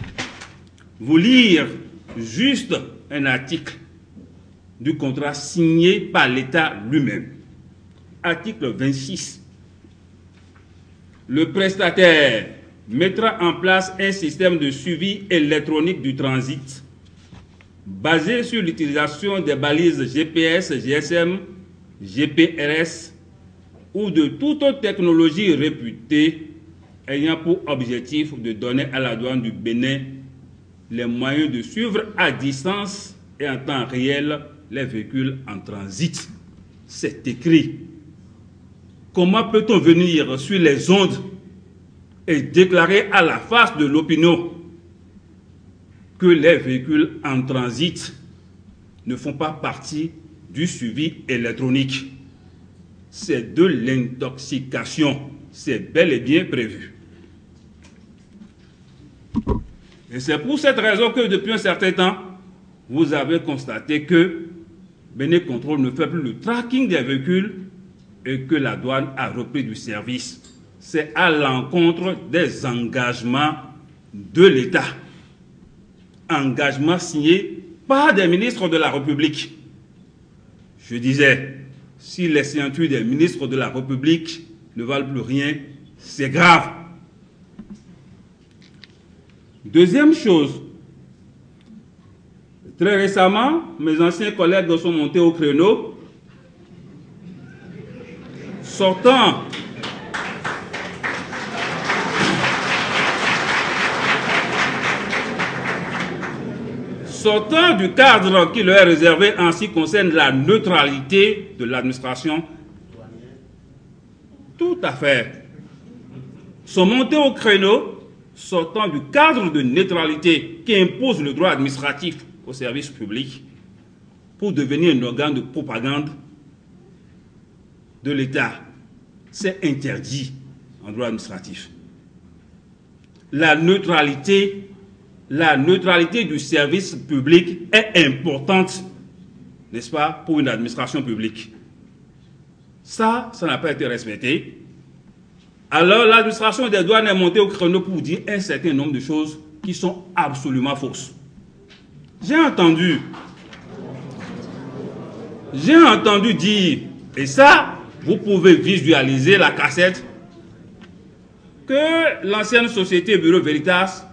vous lire juste un article du contrat signé par l'État lui-même. Article 26. Le prestataire mettra en place un système de suivi électronique du transit basé sur l'utilisation des balises GPS, GSM, GPRS ou de toute autre technologie réputée ayant pour objectif de donner à la douane du Bénin les moyens de suivre à distance et en temps réel les véhicules en transit. C'est écrit. Comment peut-on venir sur les ondes et déclarer à la face de l'opinion que les véhicules en transit ne font pas partie du suivi électronique? C'est de l'intoxication. C'est bel et bien prévu. Et c'est pour cette raison que depuis un certain temps, vous avez constaté que Bénin Contrôle ne fait plus le tracking des véhicules, et que la douane a repris du service. C'est à l'encontre des engagements de l'État. Engagements signés par des ministres de la République. Je disais, si les signatures des ministres de la République ne valent plus rien, c'est grave. Deuxième chose, très récemment, mes anciens collègues sont montés au créneau, sortant du cadre qui leur est réservé en ce qui concerne la neutralité de l'administration. Tout à fait. Sont montés au créneau, sortant du cadre de neutralité qui impose le droit administratif au service public pour devenir un organe de propagande de l'État. C'est interdit en droit administratif. La neutralité du service public est importante, n'est-ce pas, pour une administration publique. Ça n'a pas été respecté. Alors l'administration des douanes est montée au créneau pour dire un certain nombre de choses qui sont absolument fausses. J'ai entendu dire, et ça, vous pouvez visualiser la cassette, que l'ancienne société Bureau Veritas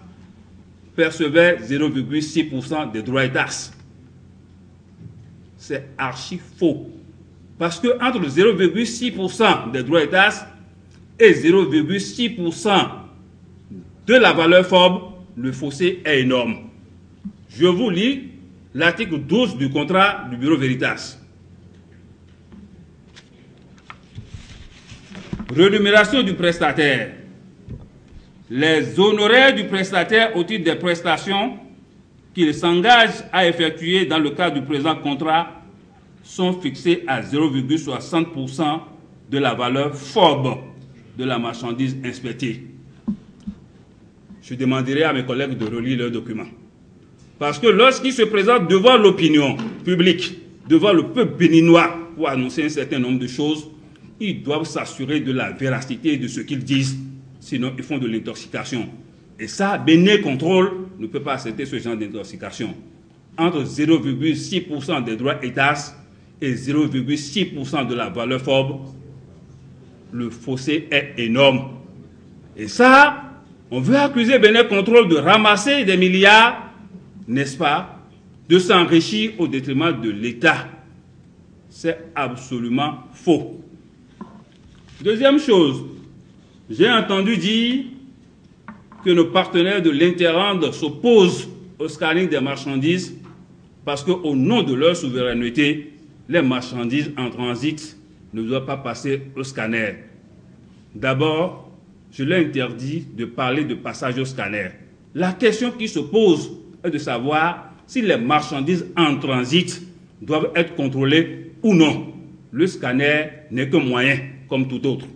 percevait 0,6% des droits et taxes. C'est archi faux. Parce que entre 0,6% des droits et taxes et 0,6% de la valeur FOB, le fossé est énorme. Je vous lis l'article 12 du contrat du Bureau Veritas. Rémunération du prestataire. Les honoraires du prestataire au titre des prestations qu'il s'engage à effectuer dans le cadre du présent contrat sont fixés à 0,60% de la valeur FOB de la marchandise inspectée. Je demanderai à mes collègues de relire leurs documents. Parce que lorsqu'ils se présentent devant l'opinion publique, devant le peuple béninois pour annoncer un certain nombre de choses, ils doivent s'assurer de la véracité de ce qu'ils disent. Sinon, ils font de l'intoxication. Et ça, Bénin Contrôle ne peut pas accepter ce genre d'intoxication. Entre 0,6% des droits et taxes et 0,6% de la valeur FOB, le fossé est énorme. Et ça, on veut accuser Bénin Contrôle de ramasser des milliards, n'est-ce pas, de s'enrichir au détriment de l'État. C'est absolument faux. Deuxième chose, j'ai entendu dire que nos partenaires de l'Interland s'opposent au scanning des marchandises parce qu'au nom de leur souveraineté, les marchandises en transit ne doivent pas passer au scanner. D'abord, je leur interdis de parler de passage au scanner. La question qui se pose est de savoir si les marchandises en transit doivent être contrôlées ou non. Le scanner n'est qu'un moyen, comme tout autre.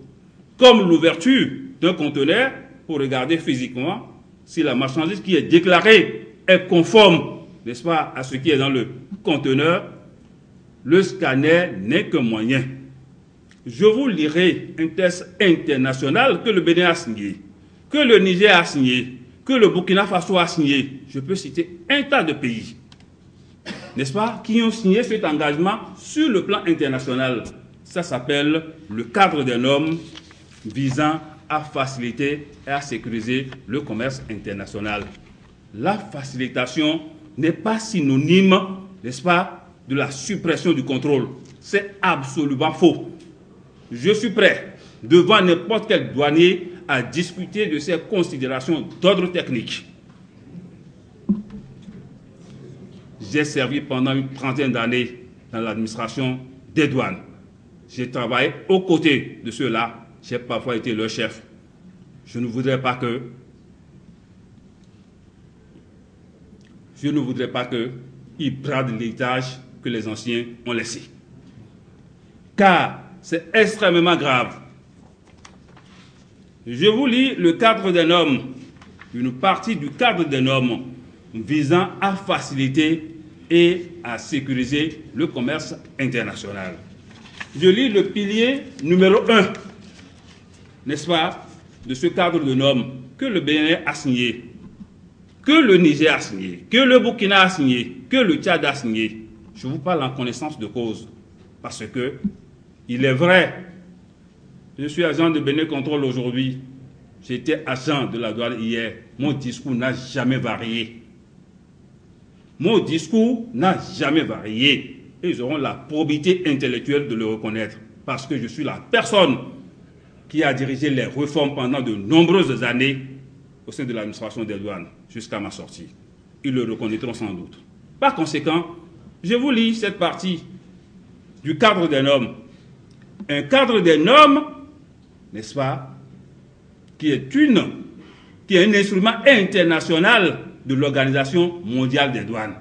Comme l'ouverture d'un conteneur pour regarder physiquement si la marchandise qui est déclarée est conforme, n'est-ce pas, à ce qui est dans le conteneur, le scanner n'est qu'un moyen. Je vous lirai un texte international que le Bénin a signé, que le Niger a signé, que le Burkina Faso a signé. Je peux citer un tas de pays, n'est-ce pas, qui ont signé cet engagement sur le plan international. Ça s'appelle le cadre des normes visant à faciliter et à sécuriser le commerce international. La facilitation n'est pas synonyme, n'est-ce pas, de la suppression du contrôle. C'est absolument faux. Je suis prêt, devant n'importe quel douanier, à discuter de ces considérations d'ordre technique. J'ai servi pendant une trentaine d'années dans l'administration des douanes. J'ai travaillé aux côtés de ceux-là. J'ai parfois été leur chef. Je ne voudrais pas qu'ils bradent l'héritage que les anciens ont laissé. Car c'est extrêmement grave. Je vous lis le cadre des normes, une partie du cadre des normes visant à faciliter et à sécuriser le commerce international. je lis le pilier numéro 1, n'est-ce pas, de ce cadre de normes que le Bénin a signé, que le Niger a signé, que le Burkina a signé, que le Tchad a signé. Je vous parle en connaissance de cause. Parce que, il est vrai, je suis agent de Bénin Contrôle aujourd'hui, j'étais agent de la douane hier, mon discours n'a jamais varié. Mon discours n'a jamais varié. Et ils auront la probité intellectuelle de le reconnaître. Parce que je suis la personne qui a dirigé les réformes pendant de nombreuses années au sein de l'administration des douanes, jusqu'à ma sortie. Ils le reconnaîtront sans doute. Par conséquent, je vous lis cette partie du cadre des normes. Un cadre des normes, n'est-ce pas, qui est un instrument international de l'Organisation mondiale des douanes.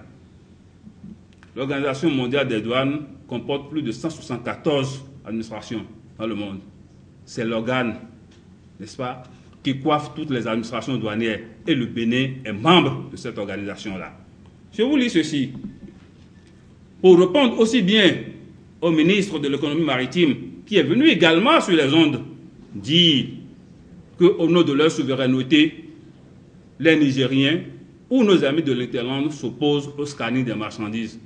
L'Organisation mondiale des douanes comporte plus de 174 administrations dans le monde. C'est l'organe, n'est-ce pas, qui coiffe toutes les administrations douanières. Et le Bénin est membre de cette organisation-là. Je vous lis ceci. Pour répondre aussi bien au ministre de l'économie maritime, qui est venu également sur les ondes dire qu'au nom de leur souveraineté, les Nigériens ou nos amis de l'Interland s'opposent au scanning des marchandises.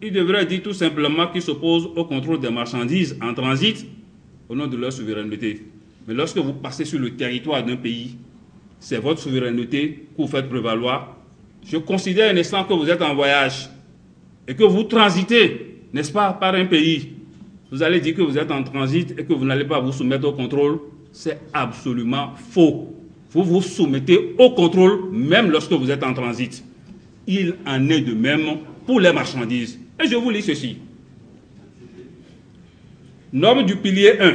Il devrait dire tout simplement qu'ils s'opposent au contrôle des marchandises en transit au nom de leur souveraineté. Mais lorsque vous passez sur le territoire d'un pays, c'est votre souveraineté que vous faites prévaloir. Je considère un instant que vous êtes en voyage et que vous transitez, n'est-ce pas, par un pays. Vous allez dire que vous êtes en transit et que vous n'allez pas vous soumettre au contrôle. C'est absolument faux. Vous vous soumettez au contrôle même lorsque vous êtes en transit. Il en est de même pour les marchandises. Et je vous lis ceci. Norme du pilier 1.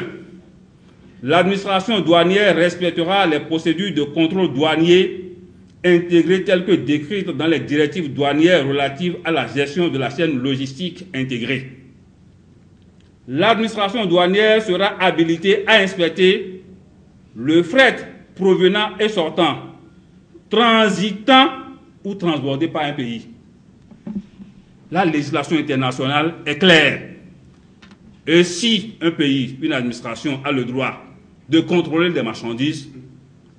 L'administration douanière respectera les procédures de contrôle douanier intégrées telles que décrites dans les directives douanières relatives à la gestion de la chaîne logistique intégrée. L'administration douanière sera habilitée à inspecter le fret provenant et sortant, transitant ou transbordé par un pays. La législation internationale est claire. Et si un pays, une administration a le droit de contrôler des marchandises,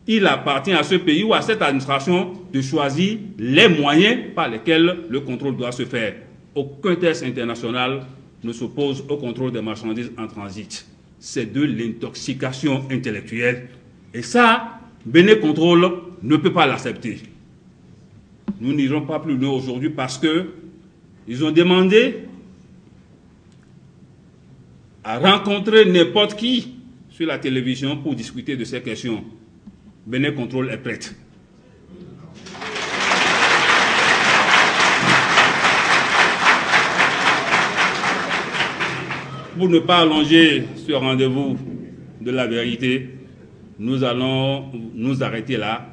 il appartient à ce pays ou à cette administration de choisir les moyens par lesquels le contrôle doit se faire. Aucun texte international ne s'oppose au contrôle des marchandises en transit. C'est de l'intoxication intellectuelle. Et ça, Bénin Contrôle ne peut pas l'accepter. Nous n'irons pas plus loin aujourd'hui parce qu'ils ont demandé à rencontrer n'importe qui sur la télévision pour discuter de ces questions. Bénin Contrôle est prête. Pour ne pas allonger ce rendez-vous de la vérité, nous allons nous arrêter là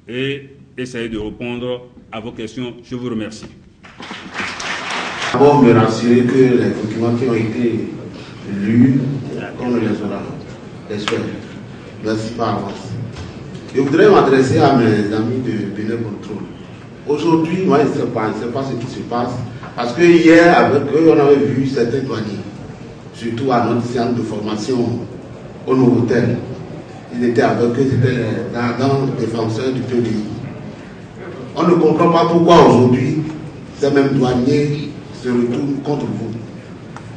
et essayer de répondre à vos questions. Je vous remercie.
D'abord, me rassurer que les documents qui ont été lus, on les aura. J'espère. Merci par avance. Je voudrais m'adresser à mes amis de Bénin Contrôle. Aujourd'hui, moi, je ne sais pas ce qui se passe. Parce que hier, avec eux, on avait vu certains douaniers, surtout à notre séance de formation au Novotel. Ils étaient avec eux, c'était les ardents défenseurs du pays. On ne comprend pas pourquoi aujourd'hui, ces mêmes douaniers se retournent contre vous.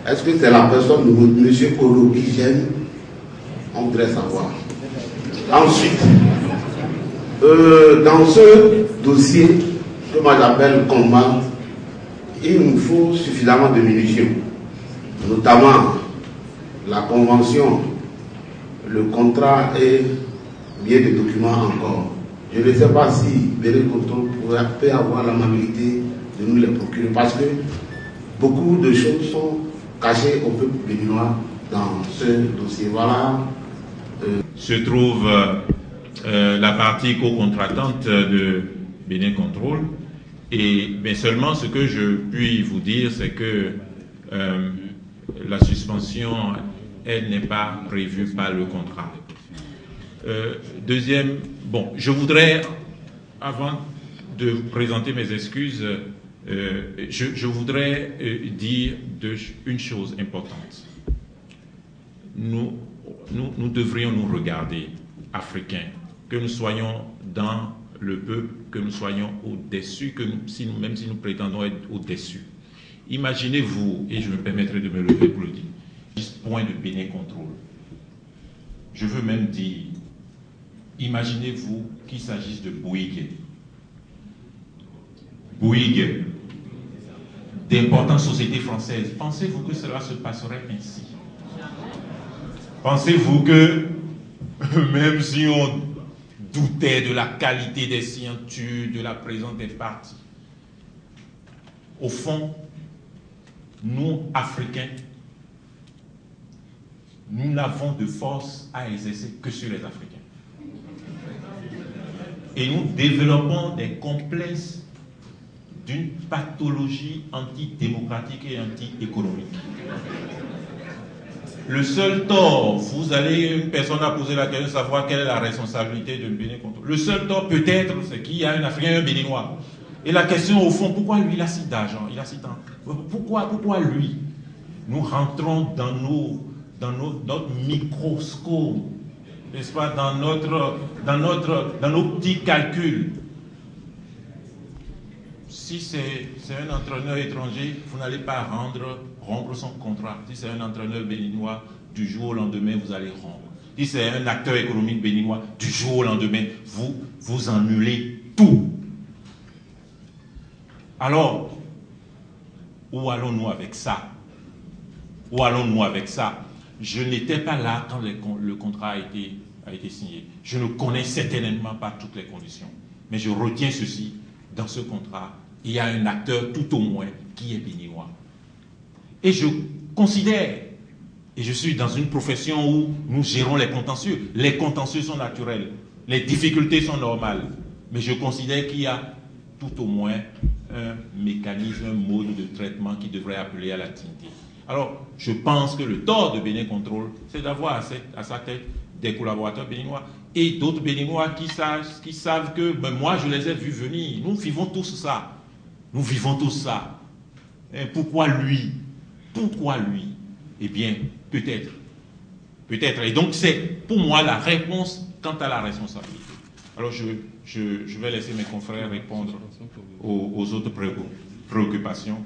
Est-ce que c'est la personne de M. Kolo qui gêne? On voudrait savoir. Ensuite, dans ce dossier que moi j'appelle combat, il nous faut suffisamment de munitions, notamment la convention, le contrat et bien des documents encore. Je ne sais pas si Bénin Contrôle peut avoir l'amabilité de nous les procurer parce que beaucoup de choses sont cachées au peuple béninois dans ce dossier. Voilà.
Se trouve la partie co-contractante de Bénin Contrôle. Mais seulement ce que je puis vous dire, c'est que la suspension, elle n'est pas prévue par le contrat. Deuxième, bon, je voudrais, avant de présenter mes excuses, Je voudrais dire une chose importante. Nous devrions nous regarder, Africains, que nous soyons dans le peuple, que nous soyons au-dessus, même si nous prétendons être au-dessus. Imaginez-vous, et je me permettrai de me lever pour le dire, 10 points de Bénin Control. Je veux même dire, imaginez-vous qu'il s'agisse de Bouygues. Bouygues, d'importantes sociétés françaises. Pensez-vous que cela se passerait ainsi? Pensez-vous que, même si on doutait de la qualité des signatures, de la présence des partis, au fond, nous, Africains, nous n'avons de force à exercer que sur les Africains. Et nous développons des complexes d'une pathologie antidémocratique et anti-économique. Le seul tort, vous allez, une personne a posé la question de savoir quelle est la responsabilité de Bénin Control. Le seul tort peut-être, c'est qu'il y a un Africain et un Béninois. Et la question au fond, pourquoi lui il a si d'argent, il a si tant? Pourquoi lui? Nous rentrons dans notre microscope, n'est-ce pas, dans nos petits calculs. Si c'est un entraîneur étranger, vous n'allez pas rompre son contrat. Si c'est un entraîneur béninois, du jour au lendemain, vous allez rompre. Si c'est un acteur économique béninois, du jour au lendemain, vous annulez tout. Alors, où allons-nous avec ça? Où allons-nous avec ça? Je n'étais pas là quand le contrat a été signé. Je ne connais certainement pas toutes les conditions. Mais je retiens ceci. Dans ce contrat, il y a un acteur tout au moins qui est béninois. Et je considère, et je suis dans une profession où nous gérons les contentieux. Les contentieux sont naturels. Les difficultés sont normales. Mais je considère qu'il y a tout au moins un mécanisme, un mode de traitement qui devrait appeler à la dignité. Alors, je pense que le tort de Bénin Control, c'est d'avoir à sa tête des collaborateurs béninois et d'autres béninois qui savent que moi, je les ai vus venir. Nous vivons tous ça. Nous vivons tous ça. Et pourquoi lui? Pourquoi lui? Eh bien, peut-être. Peut-être. Et donc, c'est pour moi la réponse quant à la responsabilité. Alors, je vais laisser mes confrères répondre aux autres préoccupations.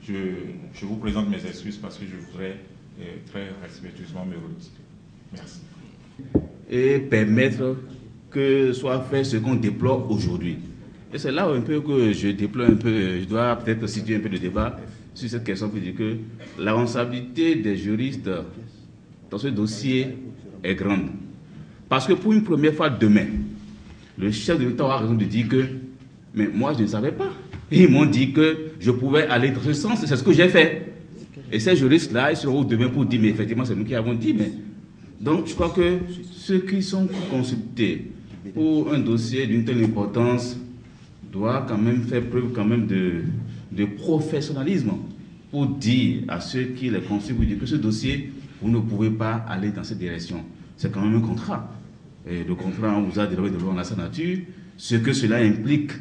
Je vous présente mes excuses parce que je voudrais très respectueusement me retirer. Merci.
Et permettre que soit fait ce qu'on déplore aujourd'hui. Et c'est là un peu que je déplore un peu, je dois peut-être situer un peu le débat sur cette question pour dire que la responsabilité des juristes dans ce dossier est grande. Parce que pour une première fois demain, le chef de l'État aura raison de dire que mais moi je ne savais pas. Et ils m'ont dit que je pouvais aller dans ce sens, c'est ce que j'ai fait. Et ces juristes-là, ils seront demain pour dire mais effectivement c'est nous qui avons dit. Mais... Donc je crois que ceux qui sont consultés pour un dossier d'une telle importance doivent quand même faire preuve quand même de professionnalisme pour dire à ceux qui les consultent que ce dossier, vous ne pouvez pas aller dans cette direction. C'est quand même un contrat. Et le contrat, on vous a développé dans la nature, ce que cela implique.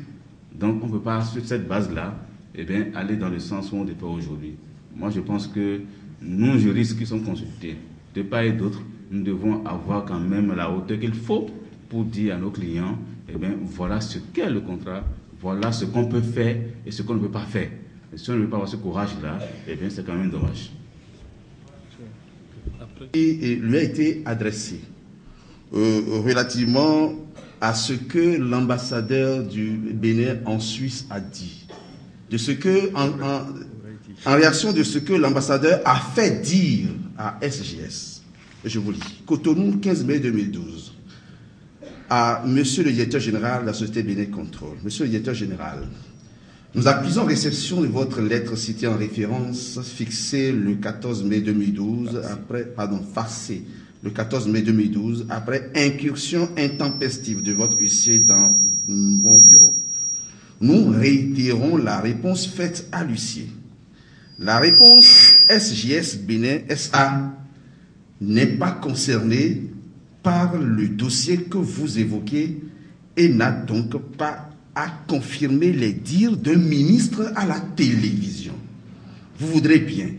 Donc on ne peut pas, sur cette base-là, eh bien, aller dans le sens où on dépend aujourd'hui. Moi, je pense que nous, juristes qui sommes consultés, de part et d'autre, nous devons avoir quand même la hauteur qu'il faut pour dire à nos clients, eh bien, voilà ce qu'est le contrat, voilà ce qu'on peut faire et ce qu'on ne peut pas faire. Et si on ne veut pas avoir ce courage-là, eh bien, c'est quand même dommage.
Et lui a été adressé relativement à ce que l'ambassadeur du Bénin en Suisse a dit, de ce que, en réaction de ce que l'ambassadeur a fait dire à SGS. Je vous lis. Cotonou, 15 mai 2012. À Monsieur le directeur général de la société Bénin Control. Monsieur le directeur général, nous accusons réception de votre lettre citée en référence fixée le 14 mai 2012, farcée le 14 mai 2012, après incursion intempestive de votre huissier dans mon bureau. Nous réitérons la réponse faite à l'huissier. La réponse SGS Bénin SA n'est pas concernée par le dossier que vous évoquez et n'a donc pas à confirmer les dires d'un ministre à la télévision. Vous voudrez bien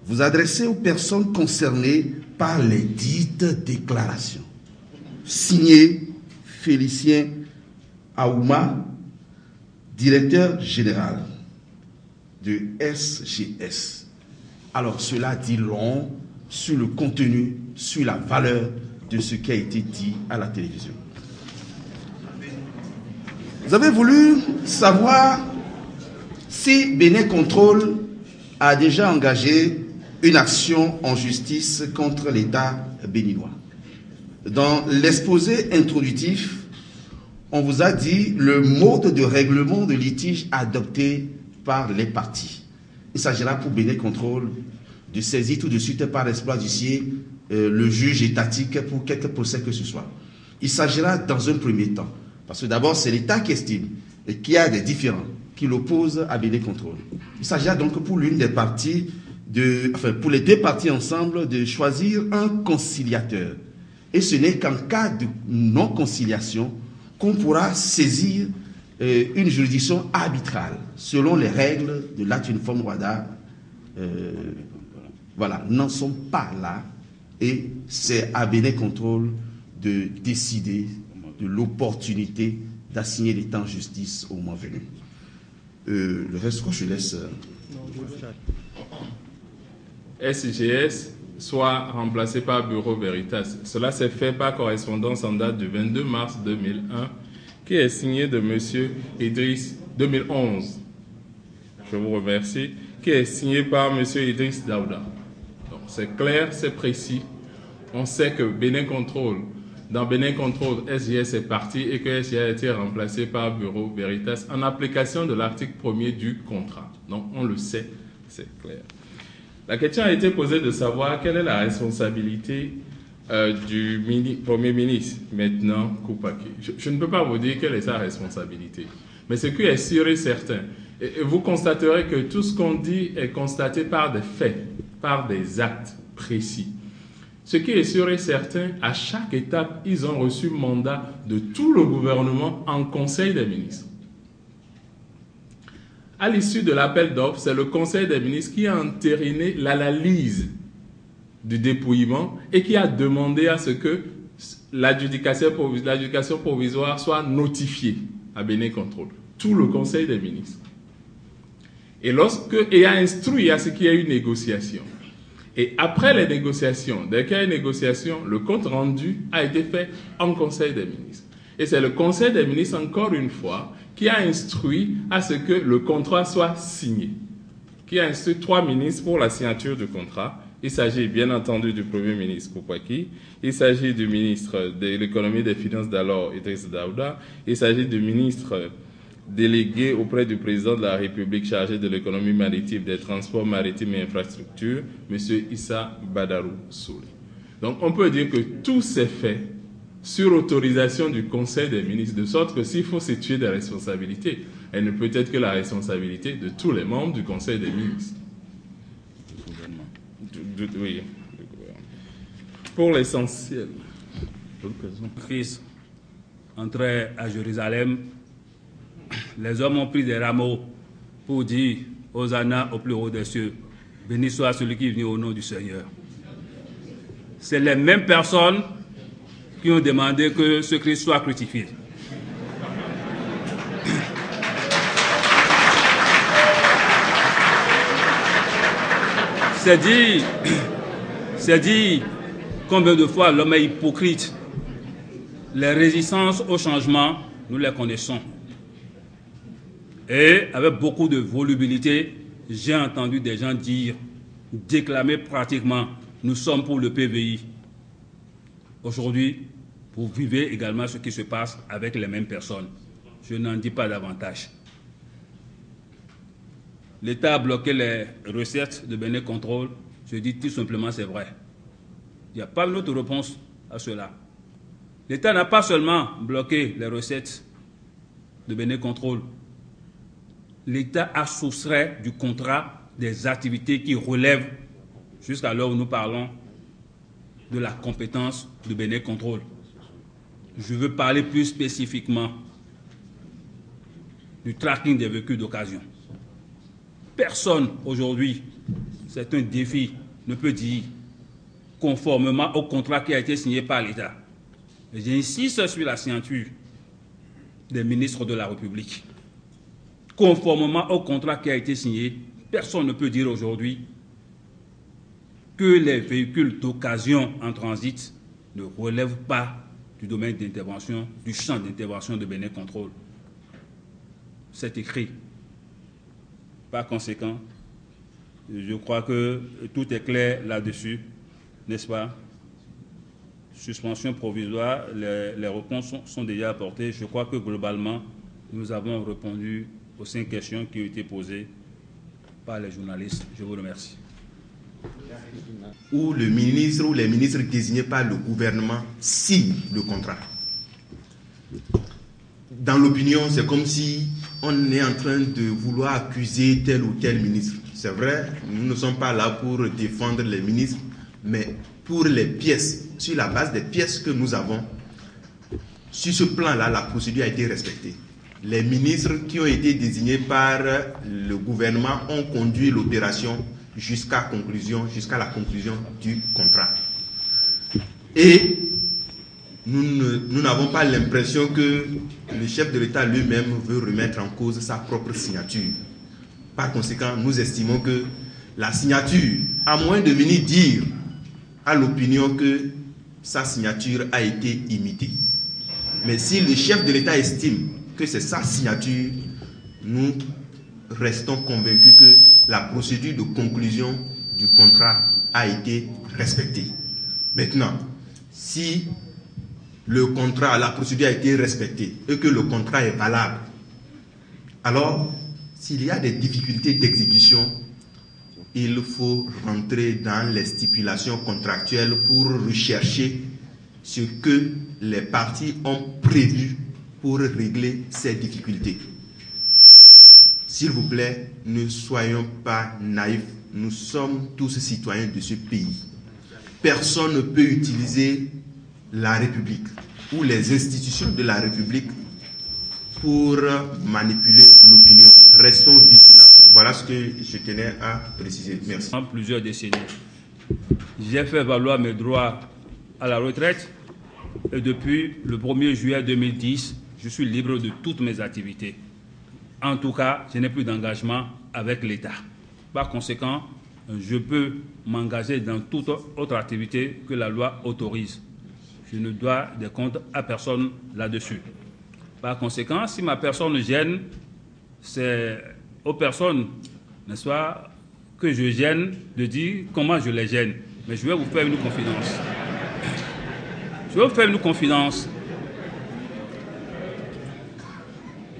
vous adresser aux personnes concernées par les dites déclarations. Signé Félicien Aouma, directeur général de SGS. Alors cela dit long sur le contenu, sur la valeur de ce qui a été dit à la télévision. Vous avez voulu savoir si Bénin Contrôle a déjà engagé une action en justice contre l'État béninois. Dans l'exposé introductif, on vous a dit le mode de règlement de litige adopté par les parties. Il s'agira pour Bénin Contrôle de saisir tout de suite par exploit d'huissier le juge étatique pour quelque procès que ce soit. Il s'agira dans un premier temps, parce que d'abord c'est l'État qui estime et qui a des différends qui l'opposent à Bénin Contrôle. Il s'agira donc pour l'une des parties, pour les deux parties ensemble, de choisir un conciliateur. Et ce n'est qu'en cas de non-conciliation qu'on pourra saisir une juridiction arbitrale, selon les règles de l'acte uniforme WADA. Voilà, n'en sont pas là. Et c'est à Bénin Contrôle de décider de l'opportunité d'assigner l'État en justice au moment venu. Le reste, je laisse.
SGS soit remplacé par Bureau Veritas. Cela s'est fait par correspondance en date du 22 mars 2001, qui est signé de M. Idriss 2011. Je vous remercie. Qui est signé par M. Idriss Daouda. Donc c'est clair, c'est précis. On sait que Bénin Contrôle, dans Bénin Contrôle, SGS est parti et que SGS a été remplacé par Bureau Veritas en application de l'article 1er du contrat. Donc on le sait, c'est clair. La question a été posée de savoir quelle est la responsabilité du Premier ministre, maintenant Koupaki. Je ne peux pas vous dire quelle est sa responsabilité, mais ce qui est sûr et certain, et vous constaterez que tout ce qu'on dit est constaté par des faits, par des actes précis. Ce qui est sûr et certain, à chaque étape, ils ont reçu mandat de tout le gouvernement en Conseil des ministres. À l'issue de l'appel d'offres, c'est le Conseil des ministres qui a entériné l'analyse du dépouillement et qui a demandé à ce que l'adjudication provisoire soit notifiée à Bénin Contrôle. Tout le Conseil des ministres. Et a instruit à ce qu'il y ait une négociation. Et après les négociations, dès qu'il y a une négociation, le compte rendu a été fait en Conseil des ministres. Et c'est le Conseil des ministres, encore une fois, qui a instruit à ce que le contrat soit signé. Qui a instruit 3 ministres pour la signature du contrat. Il s'agit bien entendu du Premier ministre Koupaki. Il s'agit du ministre de l'économie et des finances d'alors, Idriss Daouda. Il s'agit du ministre délégué auprès du président de la République chargé de l'économie maritime, des transports maritimes et infrastructures, M. Issa Badarou Souli. Donc on peut dire que tout s'est fait sur autorisation du Conseil des ministres, de sorte que s'il faut situer des responsabilités, elle ne peut être que la responsabilité de tous les membres du Conseil des ministres. Oui. Pour l'essentiel.
Christ entrait à Jérusalem. Les hommes ont pris des rameaux pour dire Hosanna au plus haut des cieux. Béni soit celui qui vient au nom du Seigneur. C'est les mêmes personnes qui ont demandé que ce Christ soit crucifié. C'est dit combien de fois l'homme est hypocrite. Les résistances au changement, nous les connaissons. Et avec beaucoup de volubilité, j'ai entendu des gens dire, déclamer pratiquement, nous sommes pour le PVI. Aujourd'hui, vous vivez également ce qui se passe avec les mêmes personnes. Je n'en dis pas davantage. L'État a bloqué les recettes de Bénin Contrôle. Je dis tout simplement c'est vrai. Il n'y a pas une autre réponse à cela. L'État n'a pas seulement bloqué les recettes de Bénin Contrôle. L'État a soustrait du contrat des activités qui relèvent, jusqu'à l'heure où nous parlons, de la compétence de Bénin Contrôle. Je veux parler plus spécifiquement du tracking des véhicules d'occasion. Personne aujourd'hui, c'est un défi, ne peut dire, conformément au contrat qui a été signé par l'État. J'insiste sur la signature des ministres de la République. Conformément au contrat qui a été signé, personne ne peut dire aujourd'hui que les véhicules d'occasion en transit ne relèvent pas du domaine d'intervention, du champ d'intervention de Bénin Contrôle. C'est écrit. Par conséquent, je crois que tout est clair là-dessus, n'est-ce pas? Suspension provisoire, les réponses sont déjà apportées. Je crois que globalement, nous avons répondu aux 5 questions qui ont été posées par les journalistes. Je vous remercie.
Où le ministre ou les ministres désignés par le gouvernement signent le contrat. Dans l'opinion, c'est comme si on est en train de vouloir accuser tel ou tel ministre. C'est vrai, nous ne sommes pas là pour défendre les ministres, mais pour les pièces, sur la base des pièces que nous avons, sur ce plan-là, la procédure a été respectée. Les ministres qui ont été désignés par le gouvernement ont conduit l'opération jusqu'à la conclusion du contrat. Et nous n'avons pas l'impression que le chef de l'État lui-même veut remettre en cause sa propre signature. Par conséquent, nous estimons que la signature, à moins de venir dire à l'opinion que sa signature a été imitée. Mais si le chef de l'État estime que c'est sa signature, nous restons convaincus que la procédure de conclusion du contrat a été respectée. Maintenant, si le contrat, la procédure a été respectée et que le contrat est valable, alors s'il y a des difficultés d'exécution, il faut rentrer dans les stipulations contractuelles pour rechercher ce que les parties ont prévu pour régler ces difficultés. S'il vous plaît, ne soyons pas naïfs. Nous sommes tous citoyens de ce pays. Personne ne peut utiliser la République ou les institutions de la République pour manipuler l'opinion. Restons vigilants. Voilà ce que je tenais à préciser. Merci.
En plusieurs décennies, j'ai fait valoir mes droits à la retraite et depuis le 1er juillet 2010, je suis libre de toutes mes activités. En tout cas, je n'ai plus d'engagement avec l'État. Par conséquent, je peux m'engager dans toute autre activité que la loi autorise. Je ne dois des comptes à personne là-dessus. Par conséquent, si ma personne gêne, c'est aux personnes, n'est-ce pas, que je gêne de dire comment je les gêne. Mais je vais vous faire une confidence. Je vais vous faire une confidence.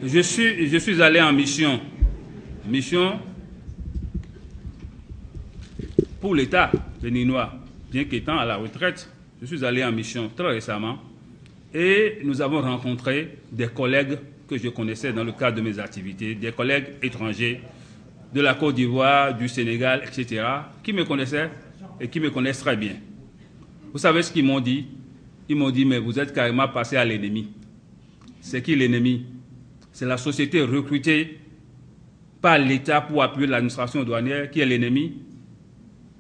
Je suis allé en mission pour l'État béninois, bien qu'étant à la retraite. Je suis allé en mission très récemment et nous avons rencontré des collègues que je connaissais dans le cadre de mes activités, des collègues étrangers de la Côte d'Ivoire, du Sénégal, etc., qui me connaissaient et qui me connaissent très bien. Vous savez ce qu'ils m'ont dit? Ils m'ont dit, mais vous êtes carrément passé à l'ennemi. C'est qui l'ennemi? C'est la société recrutée par l'État pour appuyer l'administration douanière qui est l'ennemi.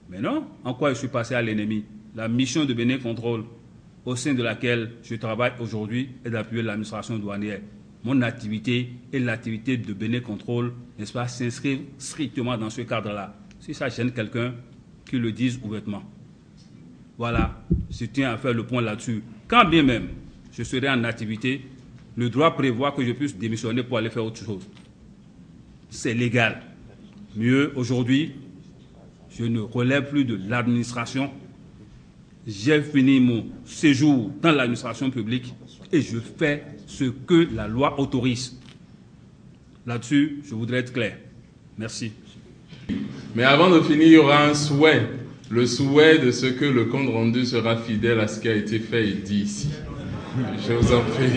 Mais non, en quoi je suis passé à l'ennemi? La mission de Bénin Contrôle, au sein de laquelle je travaille aujourd'hui, est d'appuyer l'administration douanière. Mon activité et l'activité de Bénin Contrôle, n'est-ce pas, s'inscrivent strictement dans ce cadre-là. Si ça gêne quelqu'un, qu'il le dise ouvertement. Voilà, je tiens à faire le point là-dessus. Quand bien même je serai en activité, le droit prévoit que je puisse démissionner pour aller faire autre chose. C'est légal. Mieux, aujourd'hui, je ne relève plus de l'administration. J'ai fini mon séjour dans l'administration publique et je fais ce que la loi autorise. Là-dessus, je voudrais être clair. Merci.
Mais avant de finir, il y aura un souhait. Le souhait de ce que le compte rendu sera fidèle à ce qui a été fait et dit ici. Je vous en prie.